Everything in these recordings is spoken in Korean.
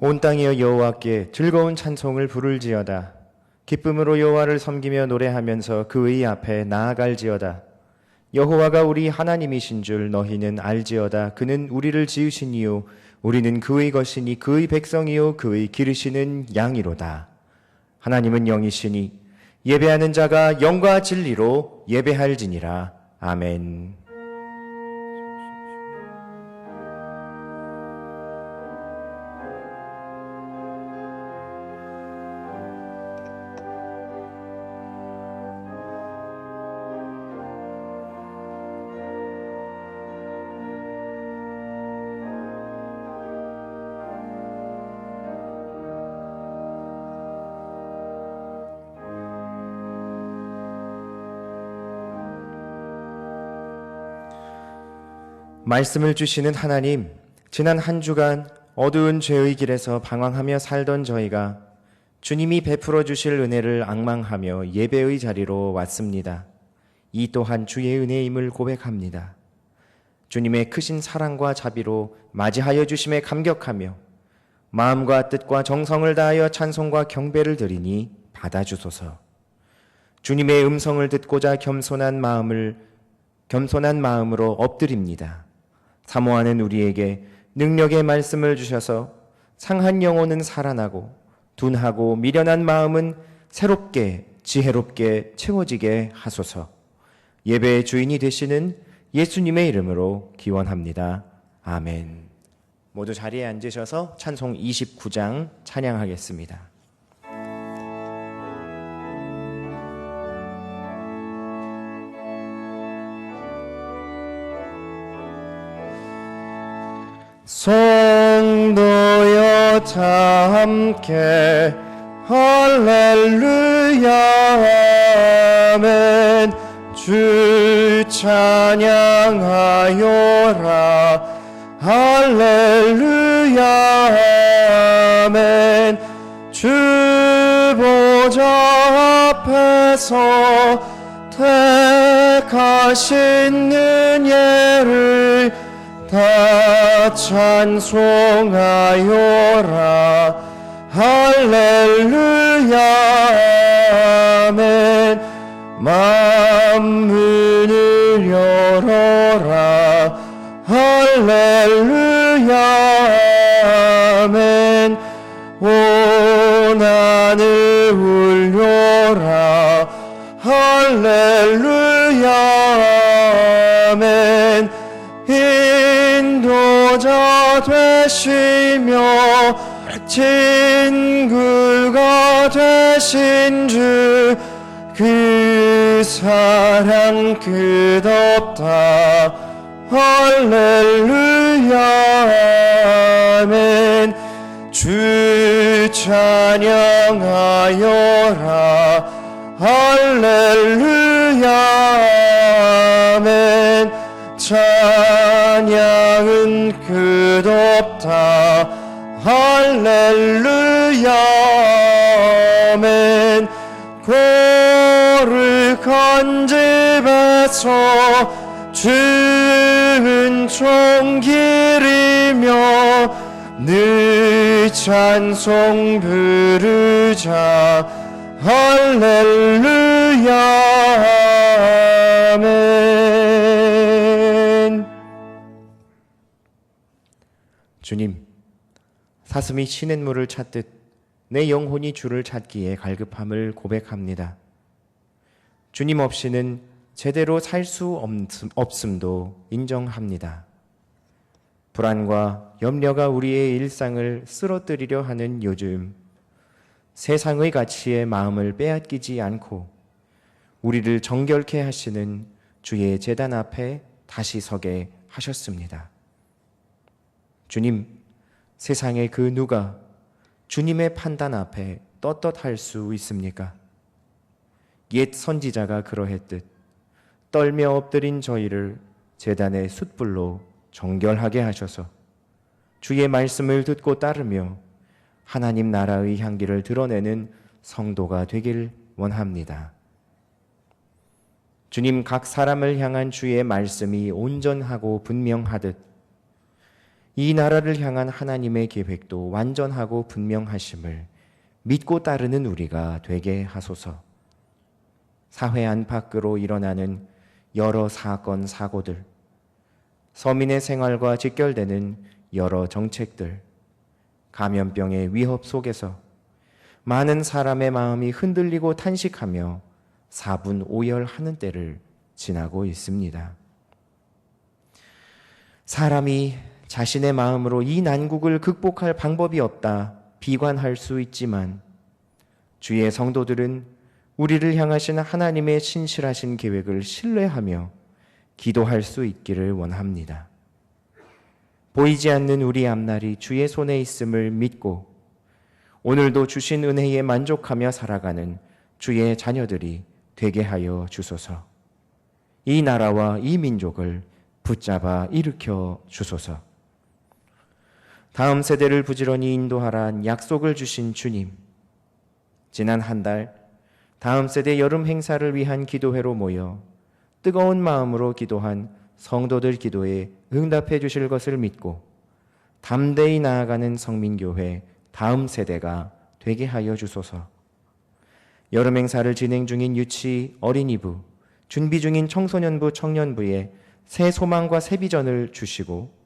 온 땅이여 여호와께 즐거운 찬송을 부를지어다. 기쁨으로 여호와를 섬기며 노래하면서 그의 앞에 나아갈지어다. 여호와가 우리 하나님이신 줄 너희는 알지어다. 그는 우리를 지으신 이요 우리는 그의 것이니 그의 백성이요 그의 기르시는 양이로다. 하나님은 영이시니 예배하는 자가 영과 진리로 예배할지니라. 아멘. 말씀을 주시는 하나님, 지난 한 주간 어두운 죄의 길에서 방황하며 살던 저희가 주님이 베풀어 주실 은혜를 앙망하며 예배의 자리로 왔습니다. 이 또한 주의 은혜임을 고백합니다. 주님의 크신 사랑과 자비로 맞이하여 주심에 감격하며 마음과 뜻과 정성을 다하여 찬송과 경배를 드리니 받아주소서. 주님의 음성을 듣고자 겸손한 마음으로 엎드립니다. 사모하는 우리에게 능력의 말씀을 주셔서 상한 영혼은 살아나고 둔하고 미련한 마음은 새롭게 지혜롭게 채워지게 하소서. 예배의 주인이 되시는 예수님의 이름으로 기원합니다. 아멘. 모두 자리에 앉으셔서 찬송 29장 찬양하겠습니다. 성도여 다 함께 할렐루야 아멘. 주 찬양하여라 할렐루야 아멘. 주 보좌 앞에서 택하신 은혜를 다 찬송하여라 할렐루야 아멘. 만문을 열어라 할렐루야 아멘. 온 하늘 울려라 할렐루야 아멘. 인도자 되시며 친구가 되신 주 그 사랑 끝없다 할렐루야 아멘. 주 찬양하여라 할렐루야 아멘. 찬양은 끝없다 할렐루야 아멘. 거룩한 집에서 주은총 기리며 늘 찬송 부르자 할렐루야 아멘. 주님, 사슴이 쉬는 물을 찾듯 내 영혼이 주를 찾기에 갈급함을 고백합니다. 주님 없이는 제대로 살 수 없음도 인정합니다. 불안과 염려가 우리의 일상을 쓰러뜨리려 하는 요즘, 세상의 가치에 마음을 빼앗기지 않고 우리를 정결케 하시는 주의 제단 앞에 다시 서게 하셨습니다. 주님, 세상의 그 누가 주님의 판단 앞에 떳떳할 수 있습니까? 옛 선지자가 그러했듯 떨며 엎드린 저희를 제단의 숯불로 정결하게 하셔서 주의 말씀을 듣고 따르며 하나님 나라의 향기를 드러내는 성도가 되길 원합니다. 주님, 각 사람을 향한 주의 말씀이 온전하고 분명하듯 이 나라를 향한 하나님의 계획도 완전하고 분명하심을 믿고 따르는 우리가 되게 하소서. 사회 안팎으로 일어나는 여러 사건, 사고들, 서민의 생활과 직결되는 여러 정책들, 감염병의 위협 속에서 많은 사람의 마음이 흔들리고 탄식하며 사분오열하는 때를 지나고 있습니다. 사람이 자신의 마음으로 이 난국을 극복할 방법이 없다 비관할 수 있지만 주의 성도들은 우리를 향하신 하나님의 신실하신 계획을 신뢰하며 기도할 수 있기를 원합니다. 보이지 않는 우리 앞날이 주의 손에 있음을 믿고 오늘도 주신 은혜에 만족하며 살아가는 주의 자녀들이 되게 하여 주소서. 이 나라와 이 민족을 붙잡아 일으켜 주소서. 다음 세대를 부지런히 인도하란 약속을 주신 주님, 지난 한 달 다음 세대 여름 행사를 위한 기도회로 모여 뜨거운 마음으로 기도한 성도들 기도에 응답해 주실 것을 믿고 담대히 나아가는 성민교회 다음 세대가 되게 하여 주소서. 여름 행사를 진행 중인 유치, 어린이부, 준비 중인 청소년부, 청년부에 새 소망과 새 비전을 주시고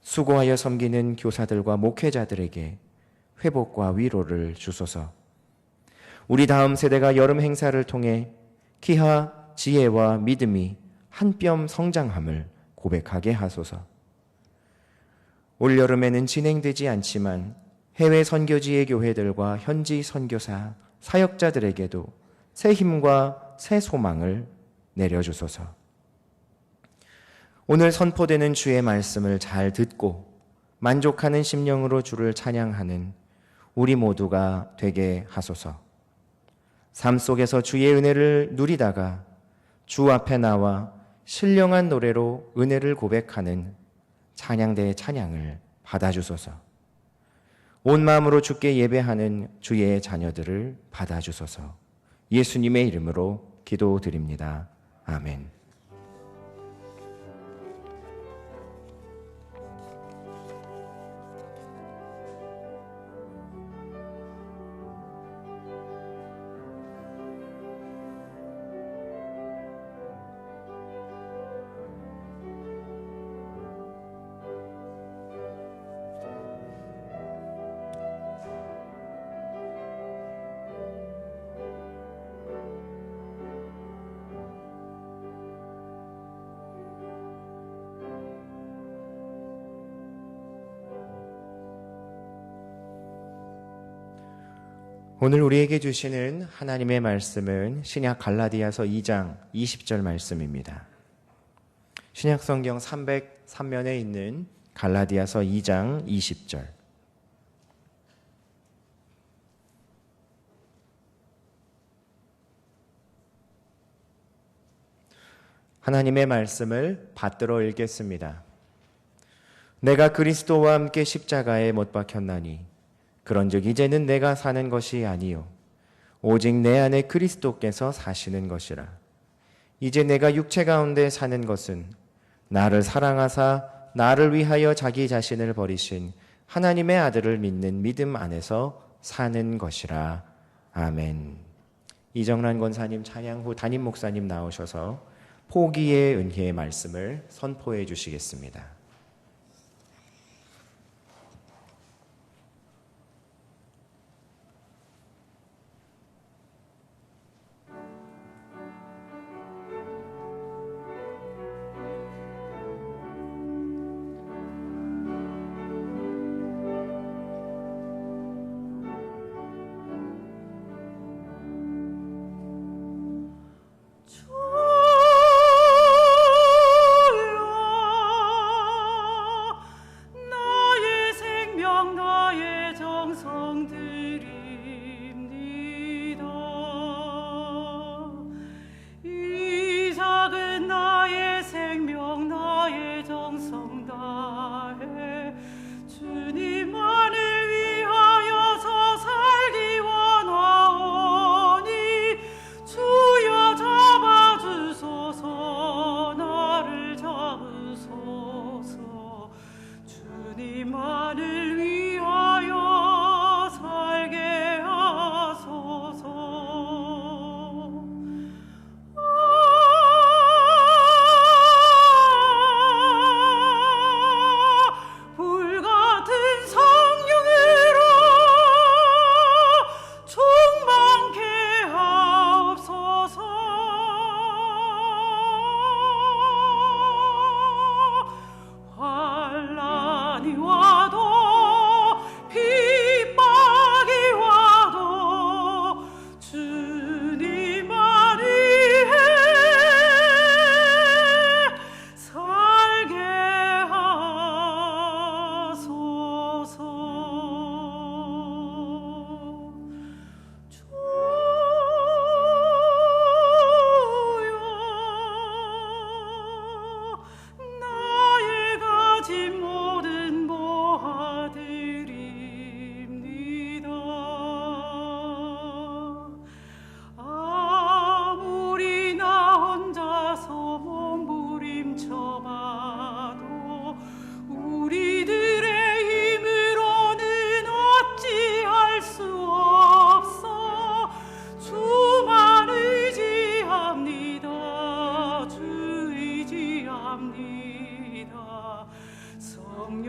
수고하여 섬기는 교사들과 목회자들에게 회복과 위로를 주소서. 우리 다음 세대가 여름 행사를 통해 기하, 지혜와 믿음이 한 뼘 성장함을 고백하게 하소서. 올여름에는 진행되지 않지만 해외 선교지의 교회들과 현지 선교사, 사역자들에게도 새 힘과 새 소망을 내려주소서. 오늘 선포되는 주의 말씀을 잘 듣고 만족하는 심령으로 주를 찬양하는 우리 모두가 되게 하소서. 삶 속에서 주의 은혜를 누리다가 주 앞에 나와 신령한 노래로 은혜를 고백하는 찬양대의 찬양을 받아주소서. 온 마음으로 주께 예배하는 주의 자녀들을 받아주소서. 예수님의 이름으로 기도드립니다. 아멘. 오늘 우리에게 주시는 하나님의 말씀은 신약 갈라디아서 2장 20절 말씀입니다. 신약 성경 303면에 있는 갈라디아서 2장 20절. 하나님의 말씀을 받들어 읽겠습니다. 내가 그리스도와 함께 십자가에 못 박혔나니 그런즉 이제는 내가 사는 것이 아니요 오직 내 안에 그리스도께서 사시는 것이라. 이제 내가 육체 가운데 사는 것은 나를 사랑하사 나를 위하여 자기 자신을 버리신 하나님의 아들을 믿는 믿음 안에서 사는 것이라. 아멘. 이정란 권사님 찬양 후 담임 목사님 나오셔서 포기의 은혜의 말씀을 선포해 주시겠습니다.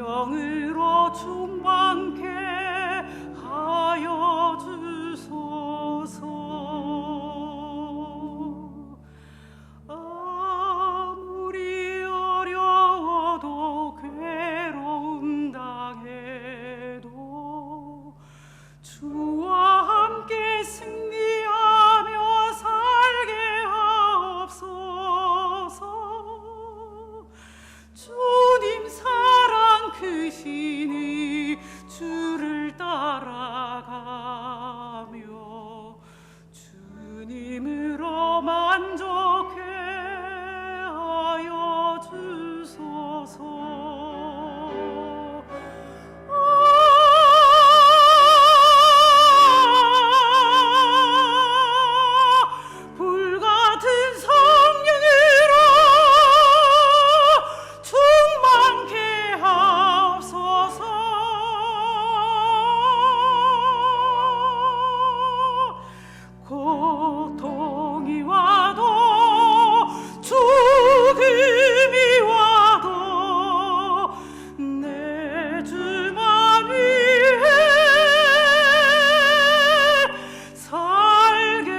성령으로 충만케 하여 주소서. 아무리 어려워도 괴로움 당해도 주와 함께 승리하며 살게 하옵소서. 주님 사랑 크시니 주를 따라가며 주님으로 만족해 하여 주소서. 고통이 와도 죽음이 와도 내 주만 위해 살게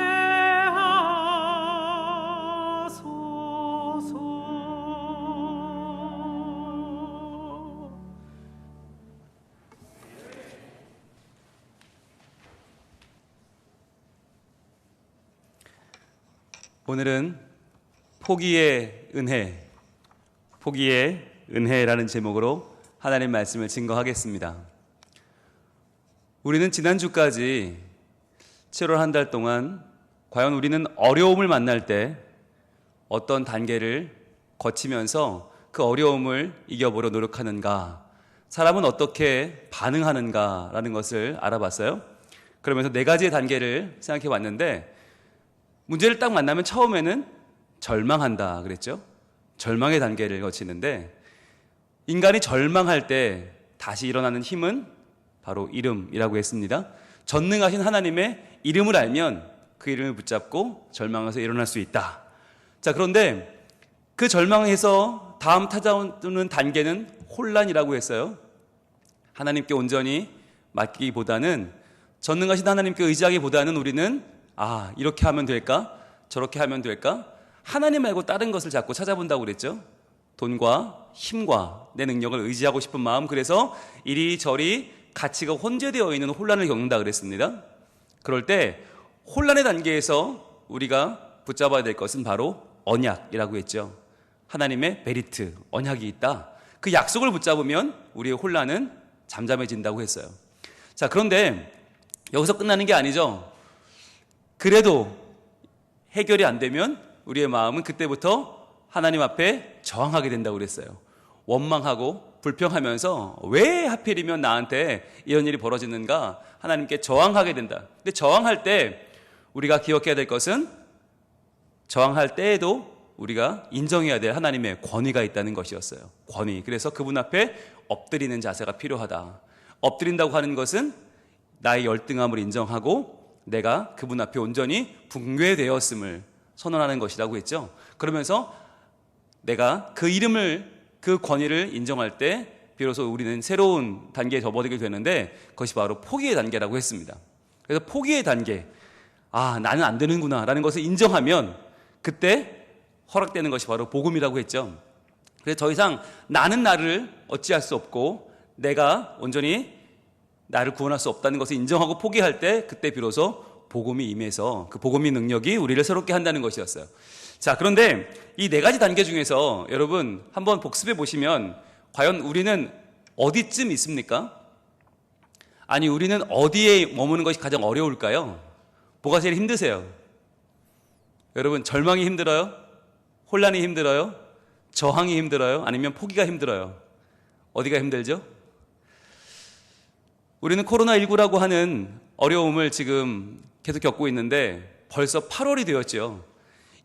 하소서. 오늘은 포기의 은혜라는 제목으로 하나님 말씀을 증거하겠습니다. 우리는 지난주까지 7월 한 달 동안 과연 우리는 어려움을 만날 때 어떤 단계를 거치면서 그 어려움을 이겨보려 노력하는가, 사람은 어떻게 반응하는가라는 것을 알아봤어요. 그러면서 4가지의 단계를 생각해 봤는데, 문제를 딱 만나면 처음에는 절망한다 그랬죠. 절망의 단계를 거치는데, 인간이 절망할 때 다시 일어나는 힘은 바로 이름이라고 했습니다. 전능하신 하나님의 이름을 알면 그 이름을 붙잡고 절망에서 일어날 수 있다. 자, 그런데 그 절망에서 다음 찾아오는 단계는 혼란이라고 했어요. 하나님께 온전히 맡기기보다는, 전능하신 하나님께 의지하기보다는 우리는 이렇게 하면 될까? 저렇게 하면 될까? 하나님 말고 다른 것을 자꾸 찾아본다고 그랬죠. 돈과 힘과 내 능력을 의지하고 싶은 마음, 그래서 이리저리 가치가 혼재되어 있는 혼란을 겪는다 그랬습니다. 그럴 때 혼란의 단계에서 우리가 붙잡아야 될 것은 바로 언약이라고 했죠. 하나님의 베리트, 언약이 있다. 그 약속을 붙잡으면 우리의 혼란은 잠잠해진다고 했어요. 자, 그런데 여기서 끝나는 게 아니죠. 그래도 해결이 안 되면 우리의 마음은 그때부터 하나님 앞에 저항하게 된다고 그랬어요. 원망하고 불평하면서 왜 하필이면 나한테 이런 일이 벌어지는가, 하나님께 저항하게 된다. 근데 저항할 때 우리가 기억해야 될 것은, 저항할 때에도 우리가 인정해야 될 하나님의 권위가 있다는 것이었어요. 권위. 그래서 그분 앞에 엎드리는 자세가 필요하다. 엎드린다고 하는 것은 나의 열등함을 인정하고 내가 그분 앞에 온전히 붕괴되었음을 선언하는 것이라고 했죠. 그러면서 내가 그 이름을, 그 권위를 인정할 때 비로소 우리는 새로운 단계에 접어들게 되는데, 그것이 바로 포기의 단계라고 했습니다. 그래서 포기의 단계, 나는 안 되는구나 라는 것을 인정하면 그때 허락되는 것이 바로 복음이라고 했죠. 그래서 더 이상 나는 나를 어찌할 수 없고 내가 온전히 나를 구원할 수 없다는 것을 인정하고 포기할 때, 그때 비로소 복음이 임해서 그 복음의 능력이 우리를 새롭게 한다는 것이었어요. 자, 그런데 이 4가지 단계 중에서 여러분 한번 복습해 보시면, 과연 우리는 어디쯤 있습니까? 아니, 우리는 어디에 머무는 것이 가장 어려울까요? 뭐가 제일 힘드세요? 여러분, 절망이 힘들어요? 혼란이 힘들어요? 저항이 힘들어요? 아니면 포기가 힘들어요? 어디가 힘들죠? 우리는 코로나19라고 하는 어려움을 지금 계속 겪고 있는데 벌써 8월이 되었죠.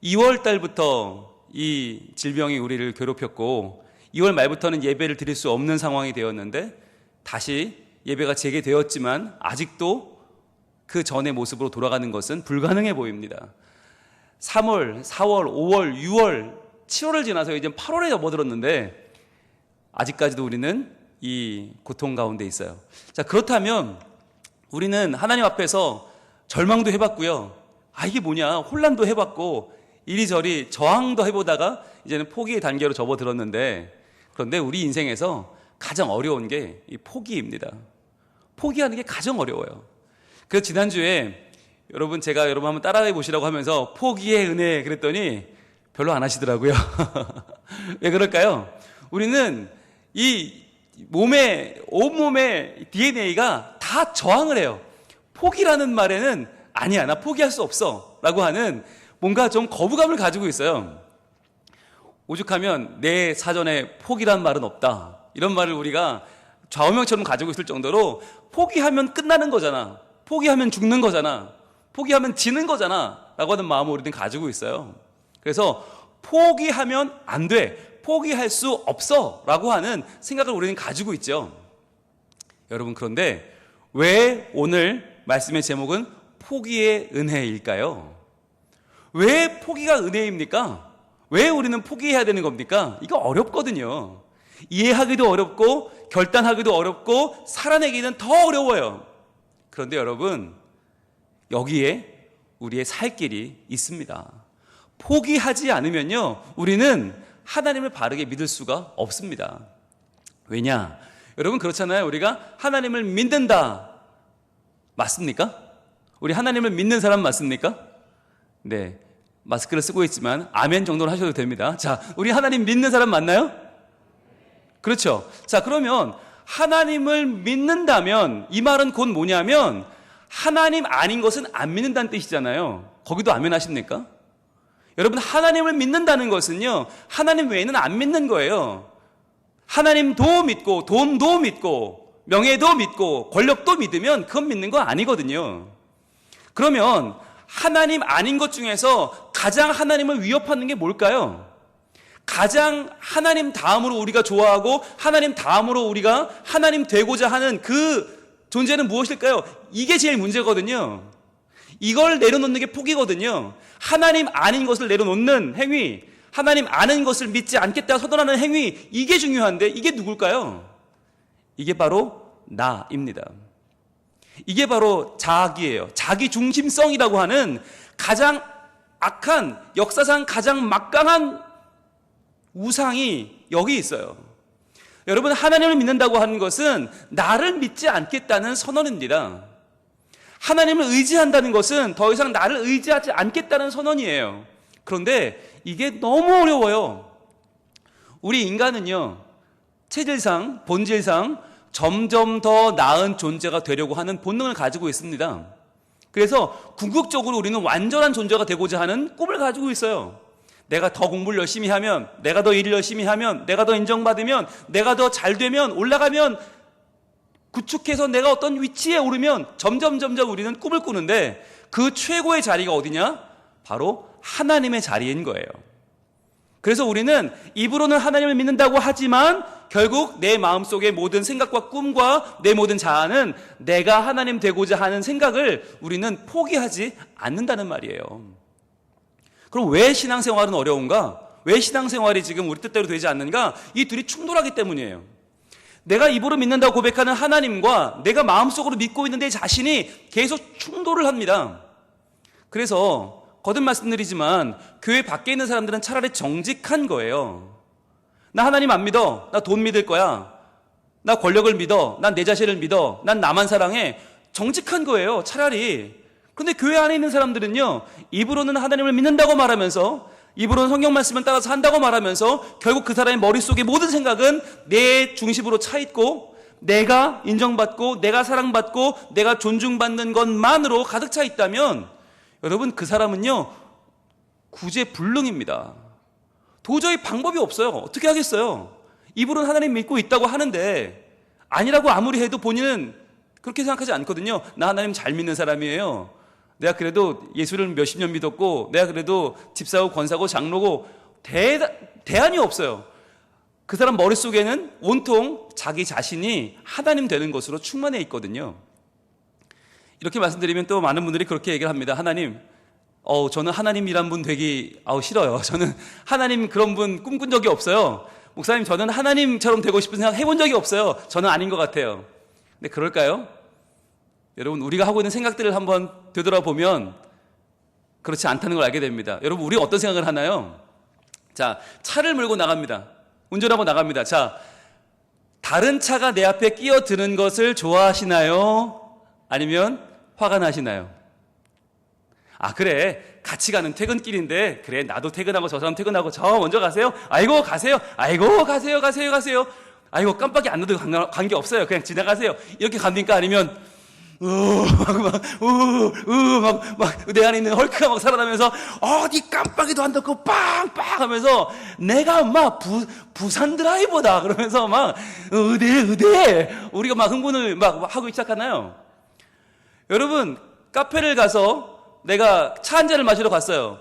2월 달부터 이 질병이 우리를 괴롭혔고 2월 말부터는 예배를 드릴 수 없는 상황이 되었는데 다시 예배가 재개되었지만 아직도 그 전의 모습으로 돌아가는 것은 불가능해 보입니다. 3월, 4월, 5월, 6월, 7월을 지나서 이제 8월에 접어들었는데 아직까지도 우리는 이 고통 가운데 있어요. 자, 그렇다면 우리는 하나님 앞에서 절망도 해봤고요. 아, 이게 뭐냐, 혼란도 해봤고 이리저리 저항도 해보다가 이제는 포기의 단계로 접어들었는데, 그런데 우리 인생에서 가장 어려운 게 이 포기입니다. 포기하는 게 가장 어려워요. 그래서 지난주에 제가 여러분 한번 따라해 보시라고 하면서 포기의 은혜 그랬더니 별로 안 하시더라고요. 왜 그럴까요? 우리는 이 온몸의 DNA가 다 저항을 해요. 포기라는 말에는 아니야, 나 포기할 수 없어 라고 하는 뭔가 좀 거부감을 가지고 있어요. 오죽하면 내 사전에 포기란 말은 없다, 이런 말을 우리가 좌우명처럼 가지고 있을 정도로 포기하면 끝나는 거잖아, 포기하면 죽는 거잖아, 포기하면 지는 거잖아 라고 하는 마음을 우리는 가지고 있어요. 그래서 포기하면 안 돼, 포기할 수 없어 라고 하는 생각을 우리는 가지고 있죠. 여러분, 그런데 왜 오늘 말씀의 제목은 포기의 은혜일까요? 왜 포기가 은혜입니까? 왜 우리는 포기해야 되는 겁니까? 이거 어렵거든요. 이해하기도 어렵고 결단하기도 어렵고 살아내기는 더 어려워요. 그런데 여러분, 여기에 우리의 살 길이 있습니다. 포기하지 않으면요, 우리는 하나님을 바르게 믿을 수가 없습니다. 왜냐? 여러분, 그렇잖아요. 우리가 하나님을 믿는다, 맞습니까? 우리 하나님을 믿는 사람 맞습니까? 네, 마스크를 쓰고 있지만 아멘 정도는 하셔도 됩니다. 자, 우리 하나님 믿는 사람 맞나요? 그렇죠. 자, 그러면 하나님을 믿는다면 이 말은 곧 뭐냐면 하나님 아닌 것은 안 믿는다는 뜻이잖아요. 거기도 아멘 하십니까? 여러분, 하나님을 믿는다는 것은요, 하나님 외에는 안 믿는 거예요. 하나님도 믿고 돈도 믿고 명예도 믿고 권력도 믿으면 그건 믿는 거 아니거든요. 그러면 하나님 아닌 것 중에서 가장 하나님을 위협하는 게 뭘까요? 가장 하나님 다음으로 우리가 좋아하고 하나님 다음으로 우리가 하나님 되고자 하는 그 존재는 무엇일까요? 이게 제일 문제거든요. 이걸 내려놓는 게 포기거든요. 하나님 아닌 것을 내려놓는 행위, 하나님 아는 것을 믿지 않겠다 선언하는 행위, 이게 중요한데 이게 누굴까요? 이게 바로 나입니다. 이게 바로 자기예요. 자기 중심성이라고 하는 가장 악한, 역사상 가장 막강한 우상이 여기 있어요. 여러분, 하나님을 믿는다고 하는 것은 나를 믿지 않겠다는 선언입니다. 하나님을 의지한다는 것은 더 이상 나를 의지하지 않겠다는 선언이에요. 그런데 이게 너무 어려워요. 우리 인간은요, 체질상, 본질상 점점 더 나은 존재가 되려고 하는 본능을 가지고 있습니다. 그래서 궁극적으로 우리는 완전한 존재가 되고자 하는 꿈을 가지고 있어요. 내가 더 공부를 열심히 하면, 내가 더 일을 열심히 하면, 내가 더 인정받으면, 내가 더 잘 되면, 올라가면, 구축해서 내가 어떤 위치에 오르면 점점 우리는 꿈을 꾸는데 그 최고의 자리가 어디냐? 바로 하나님의 자리인 거예요. 그래서 우리는 입으로는 하나님을 믿는다고 하지만 결국 내 마음속의 모든 생각과 꿈과 내 모든 자아는 내가 하나님 되고자 하는 생각을 우리는 포기하지 않는다는 말이에요. 그럼 왜 신앙생활은 어려운가? 왜 신앙생활이 지금 우리 뜻대로 되지 않는가? 이 둘이 충돌하기 때문이에요. 내가 입으로 믿는다고 고백하는 하나님과 내가 마음속으로 믿고 있는 내 자신이 계속 충돌을 합니다. 그래서 거듭 말씀드리지만 교회 밖에 있는 사람들은 차라리 정직한 거예요. 나 하나님 안 믿어. 나 돈 믿을 거야. 나 권력을 믿어. 난 내 자신을 믿어. 난 나만 사랑해. 정직한 거예요, 차라리. 그런데 교회 안에 있는 사람들은요, 입으로는 하나님을 믿는다고 말하면서, 입으로는 성경 말씀을 따라서 한다고 말하면서 결국 그 사람의 머릿속의 모든 생각은 내 중심으로 차 있고 내가 인정받고 내가 사랑받고 내가 존중받는 것만으로 가득 차 있다면 여러분, 그 사람은요, 구제불능입니다. 도저히 방법이 없어요. 어떻게 하겠어요? 입으로는 하나님 믿고 있다고 하는데 아니라고 아무리 해도 본인은 그렇게 생각하지 않거든요. 나 하나님 잘 믿는 사람이에요. 내가 그래도 예수를 몇십 년 믿었고 내가 그래도 집사고 권사고 장로고 대안이 없어요. 그 사람 머릿속에는 온통 자기 자신이 하나님 되는 것으로 충만해 있거든요. 이렇게 말씀드리면 또 많은 분들이 그렇게 얘기를 합니다. 하나님, 저는 하나님이란 분 되기 싫어요. 저는 하나님 그런 분 꿈꾼 적이 없어요. 목사님, 저는 하나님처럼 되고 싶은 생각 해본 적이 없어요. 저는 아닌 것 같아요. 근데 그럴까요? 여러분, 우리가 하고 있는 생각들을 한번 되돌아보면 그렇지 않다는 걸 알게 됩니다. 여러분, 우리가 어떤 생각을 하나요? 자, 차를 몰고 나갑니다. 운전하고 나갑니다. 자, 다른 차가 내 앞에 끼어드는 것을 좋아하시나요? 아니면 화가 나시나요? 아, 그래, 같이 가는 퇴근길인데, 그래, 나도 퇴근하고 저 사람 퇴근하고 저 먼저 가세요? 아이고, 가세요. 아이고, 가세요. 아이고, 깜빡이 안 넣어도 관계없어요. 그냥 지나가세요. 이렇게 갑니까? 아니면 내 안에 있는 헐크가 막 살아나면서 네 깜빡이도 안 닫고 빵빵 하면서 내가 막 부산 드라이버다 그러면서 막 의대 우리가 막 흥분을 막 하고 시작하나요? 여러분, 카페를 가서 내가 차 한 잔을 마시러 갔어요.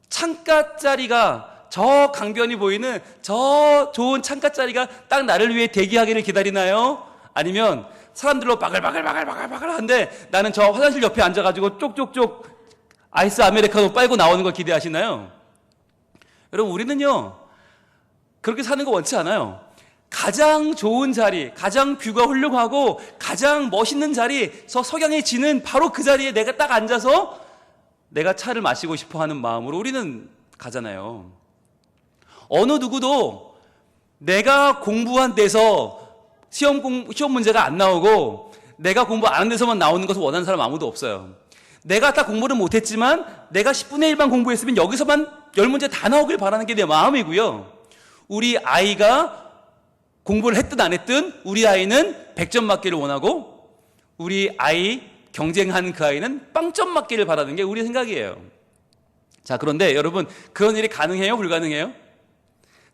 창가 자리가, 저 강변이 보이는 저 좋은 창가 자리가 딱 나를 위해 대기하기를 기다리나요? 아니면 사람들로 바글바글 하는데 나는 저 화장실 옆에 앉아가지고 쪽쪽쪽 아이스 아메리카노 빨고 나오는 걸 기대하시나요? 여러분, 우리는요 그렇게 사는 거 원치 않아요. 가장 좋은 자리, 가장 뷰가 훌륭하고 가장 멋있는 자리, 저 석양이 지는 바로 그 자리에 내가 딱 앉아서 내가 차를 마시고 싶어 하는 마음으로 우리는 가잖아요. 어느 누구도 내가 공부한 데서 시험 문제가 안 나오고 내가 공부 안 한 데서만 나오는 것을 원하는 사람 아무도 없어요. 내가 다 공부를 못했지만 내가 10분의 1만 공부했으면 여기서만 10문제 다 나오길 바라는 게 내 마음이고요. 우리 아이가 공부를 했든 안 했든 우리 아이는 100점 맞기를 원하고 우리 아이 경쟁하는 그 아이는 빵점 맞기를 바라는 게 우리 생각이에요. 자, 그런데 여러분, 그런 일이 가능해요? 불가능해요?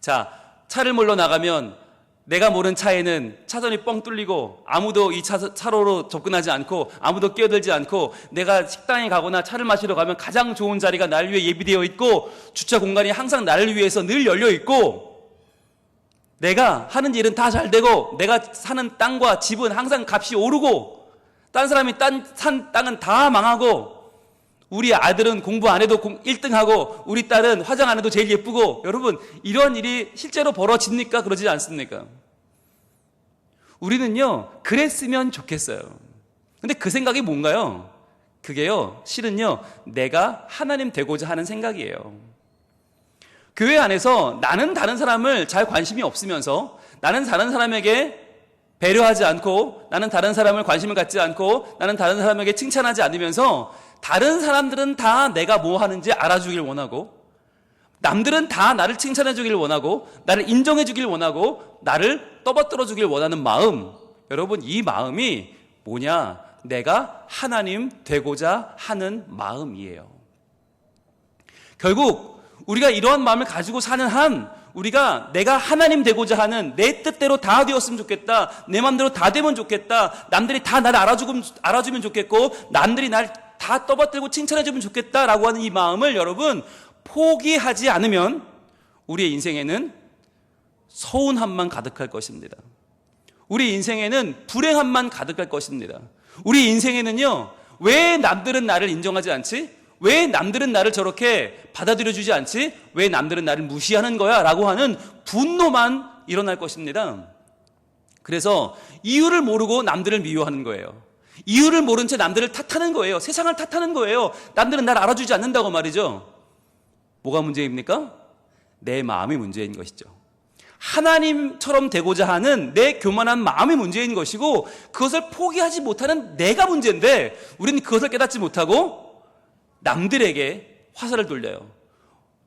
자, 차를 몰러 나가면 내가 모른 차에는 차선이 뻥 뚫리고 아무도 이 차로로 접근하지 않고 아무도 끼어들지 않고 내가 식당에 가거나 차를 마시러 가면 가장 좋은 자리가 나를 위해 예비되어 있고 주차 공간이 항상 나를 위해서 늘 열려 있고 내가 하는 일은 다 잘 되고 내가 사는 땅과 집은 항상 값이 오르고 딴 사람이 산 땅은 다 망하고 우리 아들은 공부 안 해도 1등하고 우리 딸은 화장 안 해도 제일 예쁘고 여러분, 이런 일이 실제로 벌어집니까? 그러지 않습니까? 우리는요 그랬으면 좋겠어요. 근데 그 생각이 뭔가요? 그게요 실은요 내가 하나님 되고자 하는 생각이에요. 교회 안에서 나는 다른 사람을 잘 관심이 없으면서 나는 다른 사람에게 배려하지 않고 나는 다른 사람을 관심을 갖지 않고 나는 다른 사람에게 칭찬하지 않으면서 다른 사람들은 다 내가 뭐 하는지 알아주길 원하고 남들은 다 나를 칭찬해 주길 원하고 나를 인정해 주길 원하고 나를 떠받들어 주길 원하는 마음, 여러분, 이 마음이 뭐냐? 내가 하나님 되고자 하는 마음이에요. 결국 우리가 이러한 마음을 가지고 사는 한 우리가 내가 하나님 되고자 하는 내 뜻대로 다 되었으면 좋겠다, 내 마음대로 다 되면 좋겠다, 남들이 다 나를 알아주면 좋겠고 남들이 날 다 떠받들고 칭찬해주면 좋겠다라고 하는 이 마음을 여러분 포기하지 않으면 우리의 인생에는 서운함만 가득할 것입니다. 우리 인생에는 불행함만 가득할 것입니다. 우리 인생에는요 왜 남들은 나를 인정하지 않지? 왜 남들은 나를 저렇게 받아들여주지 않지? 왜 남들은 나를 무시하는 거야? 라고 하는 분노만 일어날 것입니다. 그래서 이유를 모르고 남들을 미워하는 거예요. 이유를 모른 채 남들을 탓하는 거예요. 세상을 탓하는 거예요. 남들은 나를 알아주지 않는다고 말이죠. 뭐가 문제입니까? 내 마음이 문제인 것이죠. 하나님처럼 되고자 하는 내 교만한 마음이 문제인 것이고 그것을 포기하지 못하는 내가 문제인데 우리는 그것을 깨닫지 못하고 남들에게 화살을 돌려요.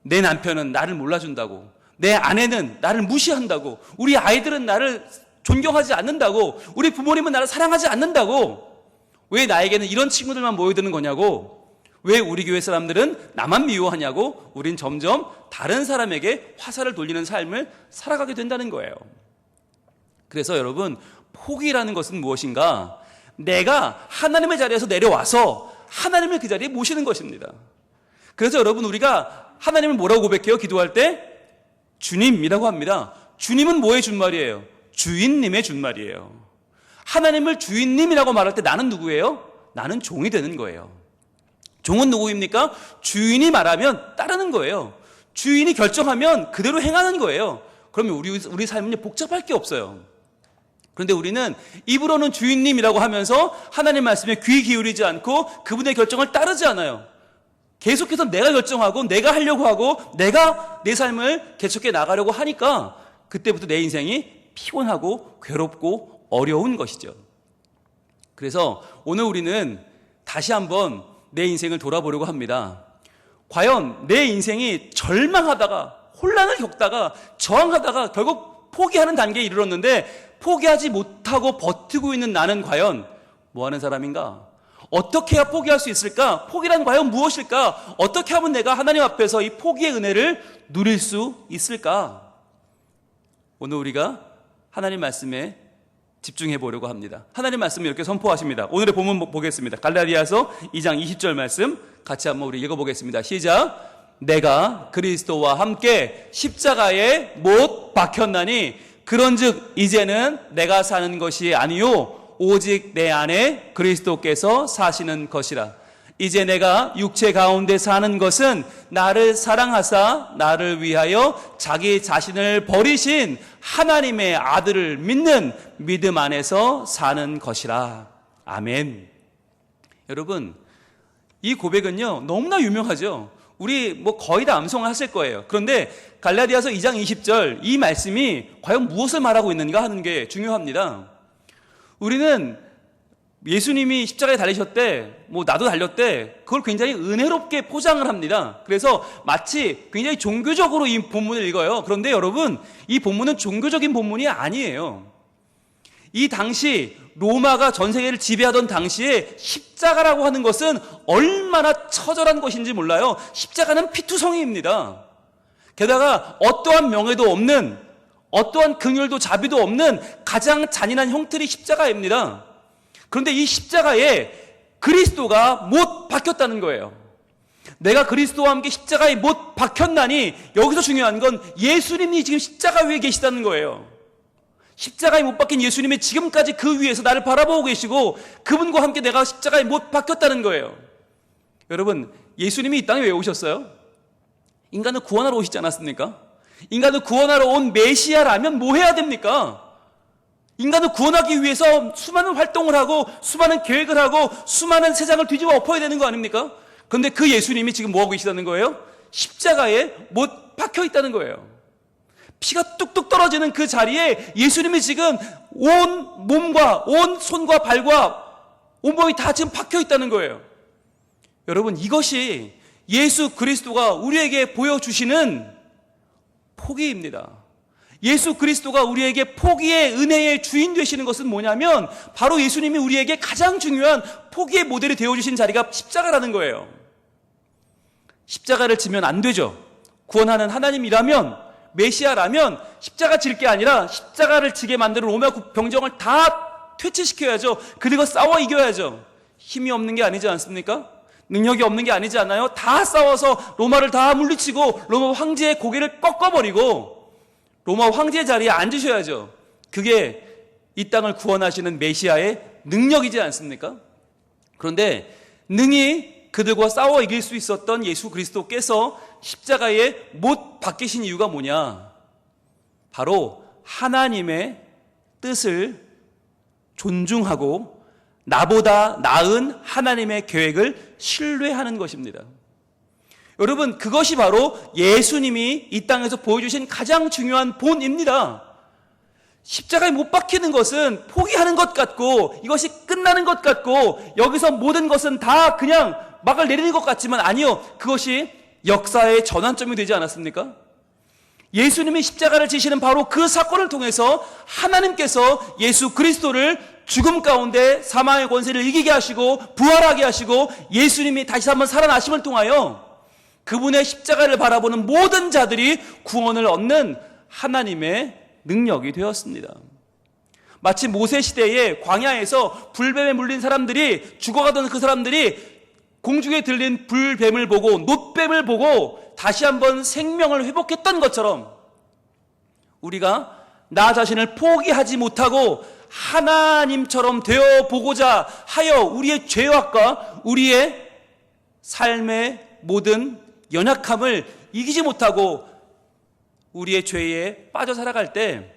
내 남편은 나를 몰라준다고, 내 아내는 나를 무시한다고, 우리 아이들은 나를 존경하지 않는다고, 우리 부모님은 나를 사랑하지 않는다고, 왜 나에게는 이런 친구들만 모여드는 거냐고, 왜 우리 교회 사람들은 나만 미워하냐고, 우린 점점 다른 사람에게 화살을 돌리는 삶을 살아가게 된다는 거예요. 그래서 여러분, 포기라는 것은 무엇인가? 내가 하나님의 자리에서 내려와서 하나님을 그 자리에 모시는 것입니다. 그래서 여러분, 우리가 하나님을 뭐라고 고백해요? 기도할 때 주님이라고 합니다. 주님은 뭐의 준말이에요? 주인님의 준말이에요. 하나님을 주인님이라고 말할 때 나는 누구예요? 나는 종이 되는 거예요. 종은 누구입니까? 주인이 말하면 따르는 거예요. 주인이 결정하면 그대로 행하는 거예요. 그러면 우리 삶은 복잡할 게 없어요. 그런데 우리는 입으로는 주인님이라고 하면서 하나님 말씀에 귀 기울이지 않고 그분의 결정을 따르지 않아요. 계속해서 내가 결정하고 내가 하려고 하고 내가 내 삶을 개척해 나가려고 하니까 그때부터 내 인생이 피곤하고 괴롭고 어려운 것이죠. 그래서 오늘 우리는 다시 한번 내 인생을 돌아보려고 합니다. 과연 내 인생이 절망하다가 혼란을 겪다가 저항하다가 결국 포기하는 단계에 이르렀는데 포기하지 못하고 버티고 있는 나는 과연 뭐 하는 사람인가? 어떻게 해야 포기할 수 있을까? 포기란 과연 무엇일까? 어떻게 하면 내가 하나님 앞에서 이 포기의 은혜를 누릴 수 있을까? 오늘 우리가 하나님 말씀에 집중해 보려고 합니다. 하나님 말씀을 이렇게 선포하십니다. 오늘의 본문 보겠습니다. 갈라디아서 2장 20절 말씀 같이 한번 우리 읽어보겠습니다. 시작. 내가 그리스도와 함께 십자가에 못 박혔나니 그런즉 이제는 내가 사는 것이 아니요 오직 내 안에 그리스도께서 사시는 것이라. 이제 내가 육체 가운데 사는 것은 나를 사랑하사 나를 위하여 자기 자신을 버리신 하나님의 아들을 믿는 믿음 안에서 사는 것이라. 아멘. 여러분, 이 고백은요 너무나 유명하죠. 우리 거의 다 암송하실 거예요. 그런데 갈라디아서 2장 20절 이 말씀이 과연 무엇을 말하고 있는가 하는 게 중요합니다. 우리는 예수님이 십자가에 달리셨대, 나도 달렸대, 그걸 굉장히 은혜롭게 포장을 합니다. 그래서 마치 굉장히 종교적으로 이 본문을 읽어요. 그런데 여러분, 이 본문은 종교적인 본문이 아니에요. 이 당시 로마가 전 세계를 지배하던 당시에 십자가라고 하는 것은 얼마나 처절한 것인지 몰라요. 십자가는 피투성이입니다. 게다가 어떠한 명예도 없는, 어떠한 긍휼도 자비도 없는 가장 잔인한 형틀이 십자가입니다. 그런데 이 십자가에 그리스도가 못 박혔다는 거예요. 내가 그리스도와 함께 십자가에 못 박혔나니 여기서 중요한 건 예수님이 지금 십자가 위에 계시다는 거예요. 십자가에 못 박힌 예수님이 지금까지 그 위에서 나를 바라보고 계시고 그분과 함께 내가 십자가에 못 박혔다는 거예요. 여러분, 예수님이 이 땅에 왜 오셨어요? 인간을 구원하러 오시지 않았습니까? 인간을 구원하러 온 메시아라면 뭐 해야 됩니까? 인간을 구원하기 위해서 수많은 활동을 하고 수많은 계획을 하고 수많은 세상을 뒤집어 엎어야 되는 거 아닙니까? 그런데 그 예수님이 지금 뭐하고 계시다는 거예요? 십자가에 못 박혀 있다는 거예요. 피가 뚝뚝 떨어지는 그 자리에 예수님이 지금 온 몸과 온 손과 발과 온몸이 다 지금 박혀 있다는 거예요. 여러분, 이것이 예수 그리스도가 우리에게 보여주시는 포기입니다. 예수 그리스도가 우리에게 포기의 은혜의 주인 되시는 것은 뭐냐면 바로 예수님이 우리에게 가장 중요한 포기의 모델이 되어주신 자리가 십자가라는 거예요. 십자가를 지면 안 되죠. 구원하는 하나님이라면, 메시아라면 십자가 질 게 아니라 십자가를 지게 만드는 로마 병정을 다 퇴치시켜야죠. 그리고 싸워 이겨야죠. 힘이 없는 게 아니지 않습니까? 능력이 없는 게 아니지 않아요? 다 싸워서 로마를 다 물리치고 로마 황제의 고개를 꺾어버리고 로마 황제의 자리에 앉으셔야죠. 그게 이 땅을 구원하시는 메시아의 능력이지 않습니까? 그런데 능히 그들과 싸워 이길 수 있었던 예수 그리스도께서 십자가에 못 박히신 이유가 뭐냐? 바로 하나님의 뜻을 존중하고 나보다 나은 하나님의 계획을 신뢰하는 것입니다. 여러분, 그것이 바로 예수님이 이 땅에서 보여주신 가장 중요한 본입니다. 십자가에 못 박히는 것은 포기하는 것 같고 이것이 끝나는 것 같고 여기서 모든 것은 다 그냥 막을 내리는 것 같지만 아니요, 그것이 역사의 전환점이 되지 않았습니까? 예수님이 십자가를 지시는 바로 그 사건을 통해서 하나님께서 예수 그리스도를 죽음 가운데 사망의 권세를 이기게 하시고 부활하게 하시고 예수님이 다시 한번 살아나심을 통하여 그분의 십자가를 바라보는 모든 자들이 구원을 얻는 하나님의 능력이 되었습니다. 마치 모세 시대에 광야에서 불뱀에 물린 사람들이, 죽어가던 그 사람들이 공중에 들린 불뱀을 보고 놋뱀을 보고 다시 한번 생명을 회복했던 것처럼 우리가 나 자신을 포기하지 못하고 하나님처럼 되어 보고자 하여 우리의 죄악과 우리의 삶의 모든 연약함을 이기지 못하고 우리의 죄에 빠져 살아갈 때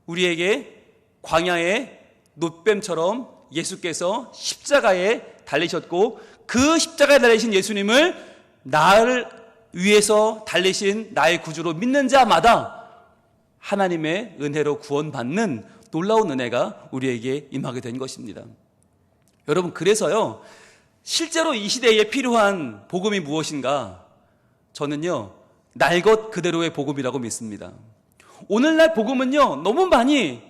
우리에게 광야의 놋뱀처럼 예수께서 십자가에 달리셨고, 그 십자가에 달리신 예수님을 나를 위해서 달리신 나의 구주로 믿는 자마다 하나님의 은혜로 구원받는 놀라운 은혜가 우리에게 임하게 된 것입니다. 여러분, 그래서요, 실제로 이 시대에 필요한 복음이 무엇인가? 저는요, 날 것 그대로의 복음이라고 믿습니다. 오늘날 복음은요, 너무 많이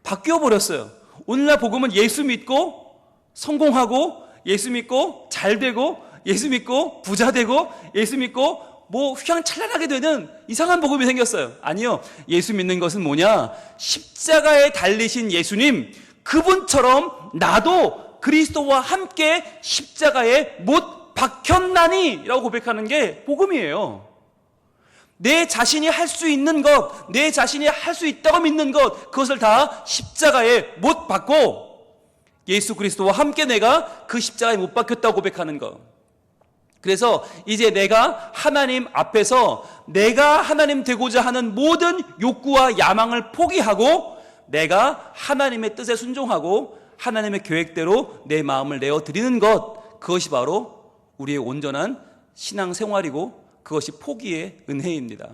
바뀌어 버렸어요. 오늘날 복음은 예수 믿고 성공하고, 예수 믿고 잘 되고, 예수 믿고 부자 되고, 예수 믿고 뭐 휘황찬란하게 되는 이상한 복음이 생겼어요. 아니요, 예수 믿는 것은 뭐냐? 십자가에 달리신 예수님, 그분처럼 나도 그리스도와 함께 십자가에 못 박혔나니 라고 고백하는 게 복음이에요. 내 자신이 할 수 있는 것, 내 자신이 할 수 있다고 믿는 것, 그것을 다 십자가에 못 박고 예수 그리스도와 함께 내가 그 십자가에 못 박혔다고 고백하는 것. 그래서 이제 내가 하나님 앞에서 내가 하나님 되고자 하는 모든 욕구와 야망을 포기하고 내가 하나님의 뜻에 순종하고 하나님의 계획대로 내 마음을 내어드리는 것, 그것이 바로 우리의 온전한 신앙생활이고 그것이 포기의 은혜입니다.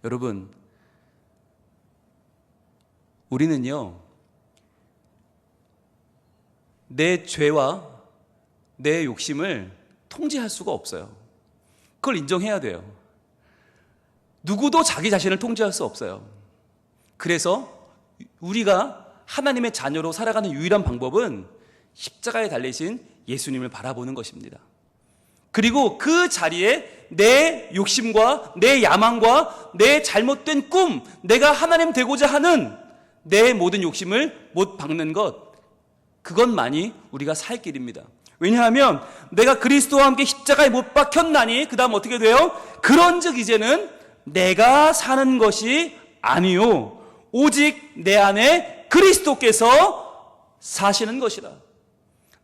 여러분, 우리는요, 내 죄와 내 욕심을 통제할 수가 없어요. 그걸 인정해야 돼요. 누구도 자기 자신을 통제할 수 없어요. 그래서 우리가 하나님의 자녀로 살아가는 유일한 방법은 십자가에 달리신 예수님을 바라보는 것입니다. 그리고 그 자리에 내 욕심과 내 야망과 내 잘못된 꿈, 내가 하나님 되고자 하는 내 모든 욕심을 못 박는 것, 그것만이 우리가 살 길입니다. 왜냐하면 내가 그리스도와 함께 십자가에 못 박혔나니 그 다음 어떻게 돼요? 그런즉 이제는 내가 사는 것이 아니요 오직 내 안에 그리스도께서 사시는 것이라.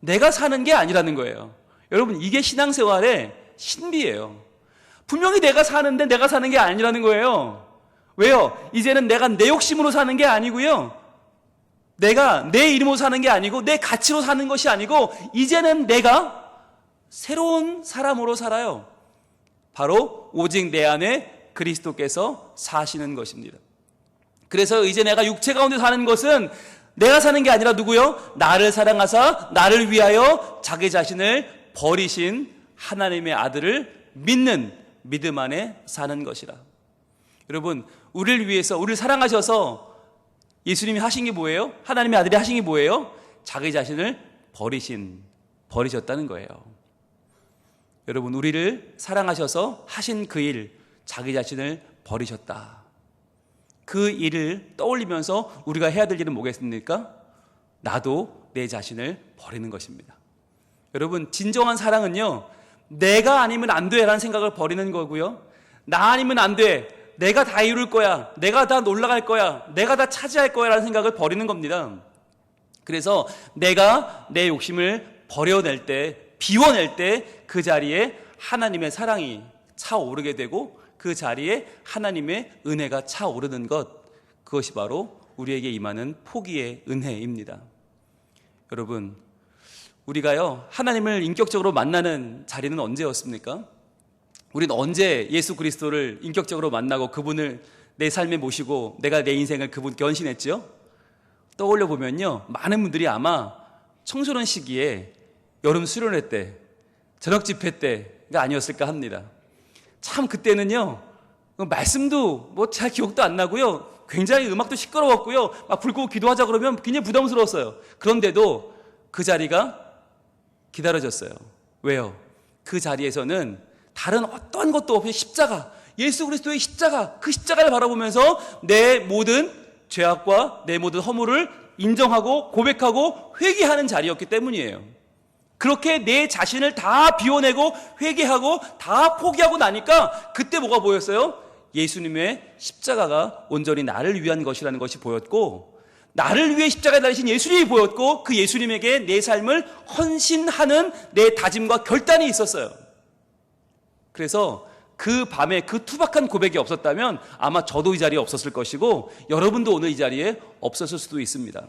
내가 사는 게 아니라는 거예요. 여러분, 이게 신앙생활의 신비예요. 분명히 내가 사는데 내가 사는 게 아니라는 거예요. 왜요? 이제는 내가 내 욕심으로 사는 게 아니고요, 내가 내 이름으로 사는 게 아니고 내 가치로 사는 것이 아니고 이제는 내가 새로운 사람으로 살아요. 바로 오직 내 안에 그리스도께서 사시는 것입니다. 그래서 이제 내가 육체 가운데 사는 것은 내가 사는 게 아니라 누구요? 나를 사랑하사 나를 위하여 자기 자신을 버리신 하나님의 아들을 믿는 믿음 안에 사는 것이라. 여러분, 우리를 위해서, 우리를 사랑하셔서 예수님이 하신 게 뭐예요? 하나님의 아들이 하신 게 뭐예요? 자기 자신을 버리셨다는 거예요. 여러분, 우리를 사랑하셔서 하신 그 일, 자기 자신을 버리셨다. 그 일을 떠올리면서 우리가 해야 될 일은 뭐겠습니까? 나도 내 자신을 버리는 것입니다. 여러분, 진정한 사랑은요, 내가 아니면 안 돼라는 생각을 버리는 거고요, 나 아니면 안 돼, 내가 다 이룰 거야, 내가 다 놀라갈 거야, 내가 다 차지할 거야 라는 생각을 버리는 겁니다. 그래서 내가 내 욕심을 버려낼 때, 비워낼 때 그 자리에 하나님의 사랑이 차오르게 되고 그 자리에 하나님의 은혜가 차오르는 것, 그것이 바로 우리에게 임하는 포기의 은혜입니다. 여러분, 우리가요, 하나님을 인격적으로 만나는 자리는 언제였습니까? 우리는 언제 예수 그리스도를 인격적으로 만나고 그분을 내 삶에 모시고 내가 내 인생을 그분께 헌신했죠? 떠올려 보면요, 많은 분들이 아마 청소년 시기에 여름 수련회 때, 저녁 집회 때가 아니었을까 합니다. 참 그때는요, 말씀도 뭐 잘 기억도 안 나고요, 굉장히 음악도 시끄러웠고요, 막 불 끄고 기도하자 그러면 굉장히 부담스러웠어요. 그런데도 그 자리가 기다려졌어요. 왜요? 그 자리에서는 다른 어떠한 것도 없이 십자가, 예수 그리스도의 십자가, 그 십자가를 바라보면서 내 모든 죄악과 내 모든 허물을 인정하고 고백하고 회개하는 자리였기 때문이에요. 그렇게 내 자신을 다 비워내고 회개하고 다 포기하고 나니까 그때 뭐가 보였어요? 예수님의 십자가가 온전히 나를 위한 것이라는 것이 보였고, 나를 위해 십자가에 달리신 예수님이 보였고, 그 예수님에게 내 삶을 헌신하는 내 다짐과 결단이 있었어요. 그래서 그 밤에 그 투박한 고백이 없었다면 아마 저도 이 자리에 없었을 것이고 여러분도 오늘 이 자리에 없었을 수도 있습니다.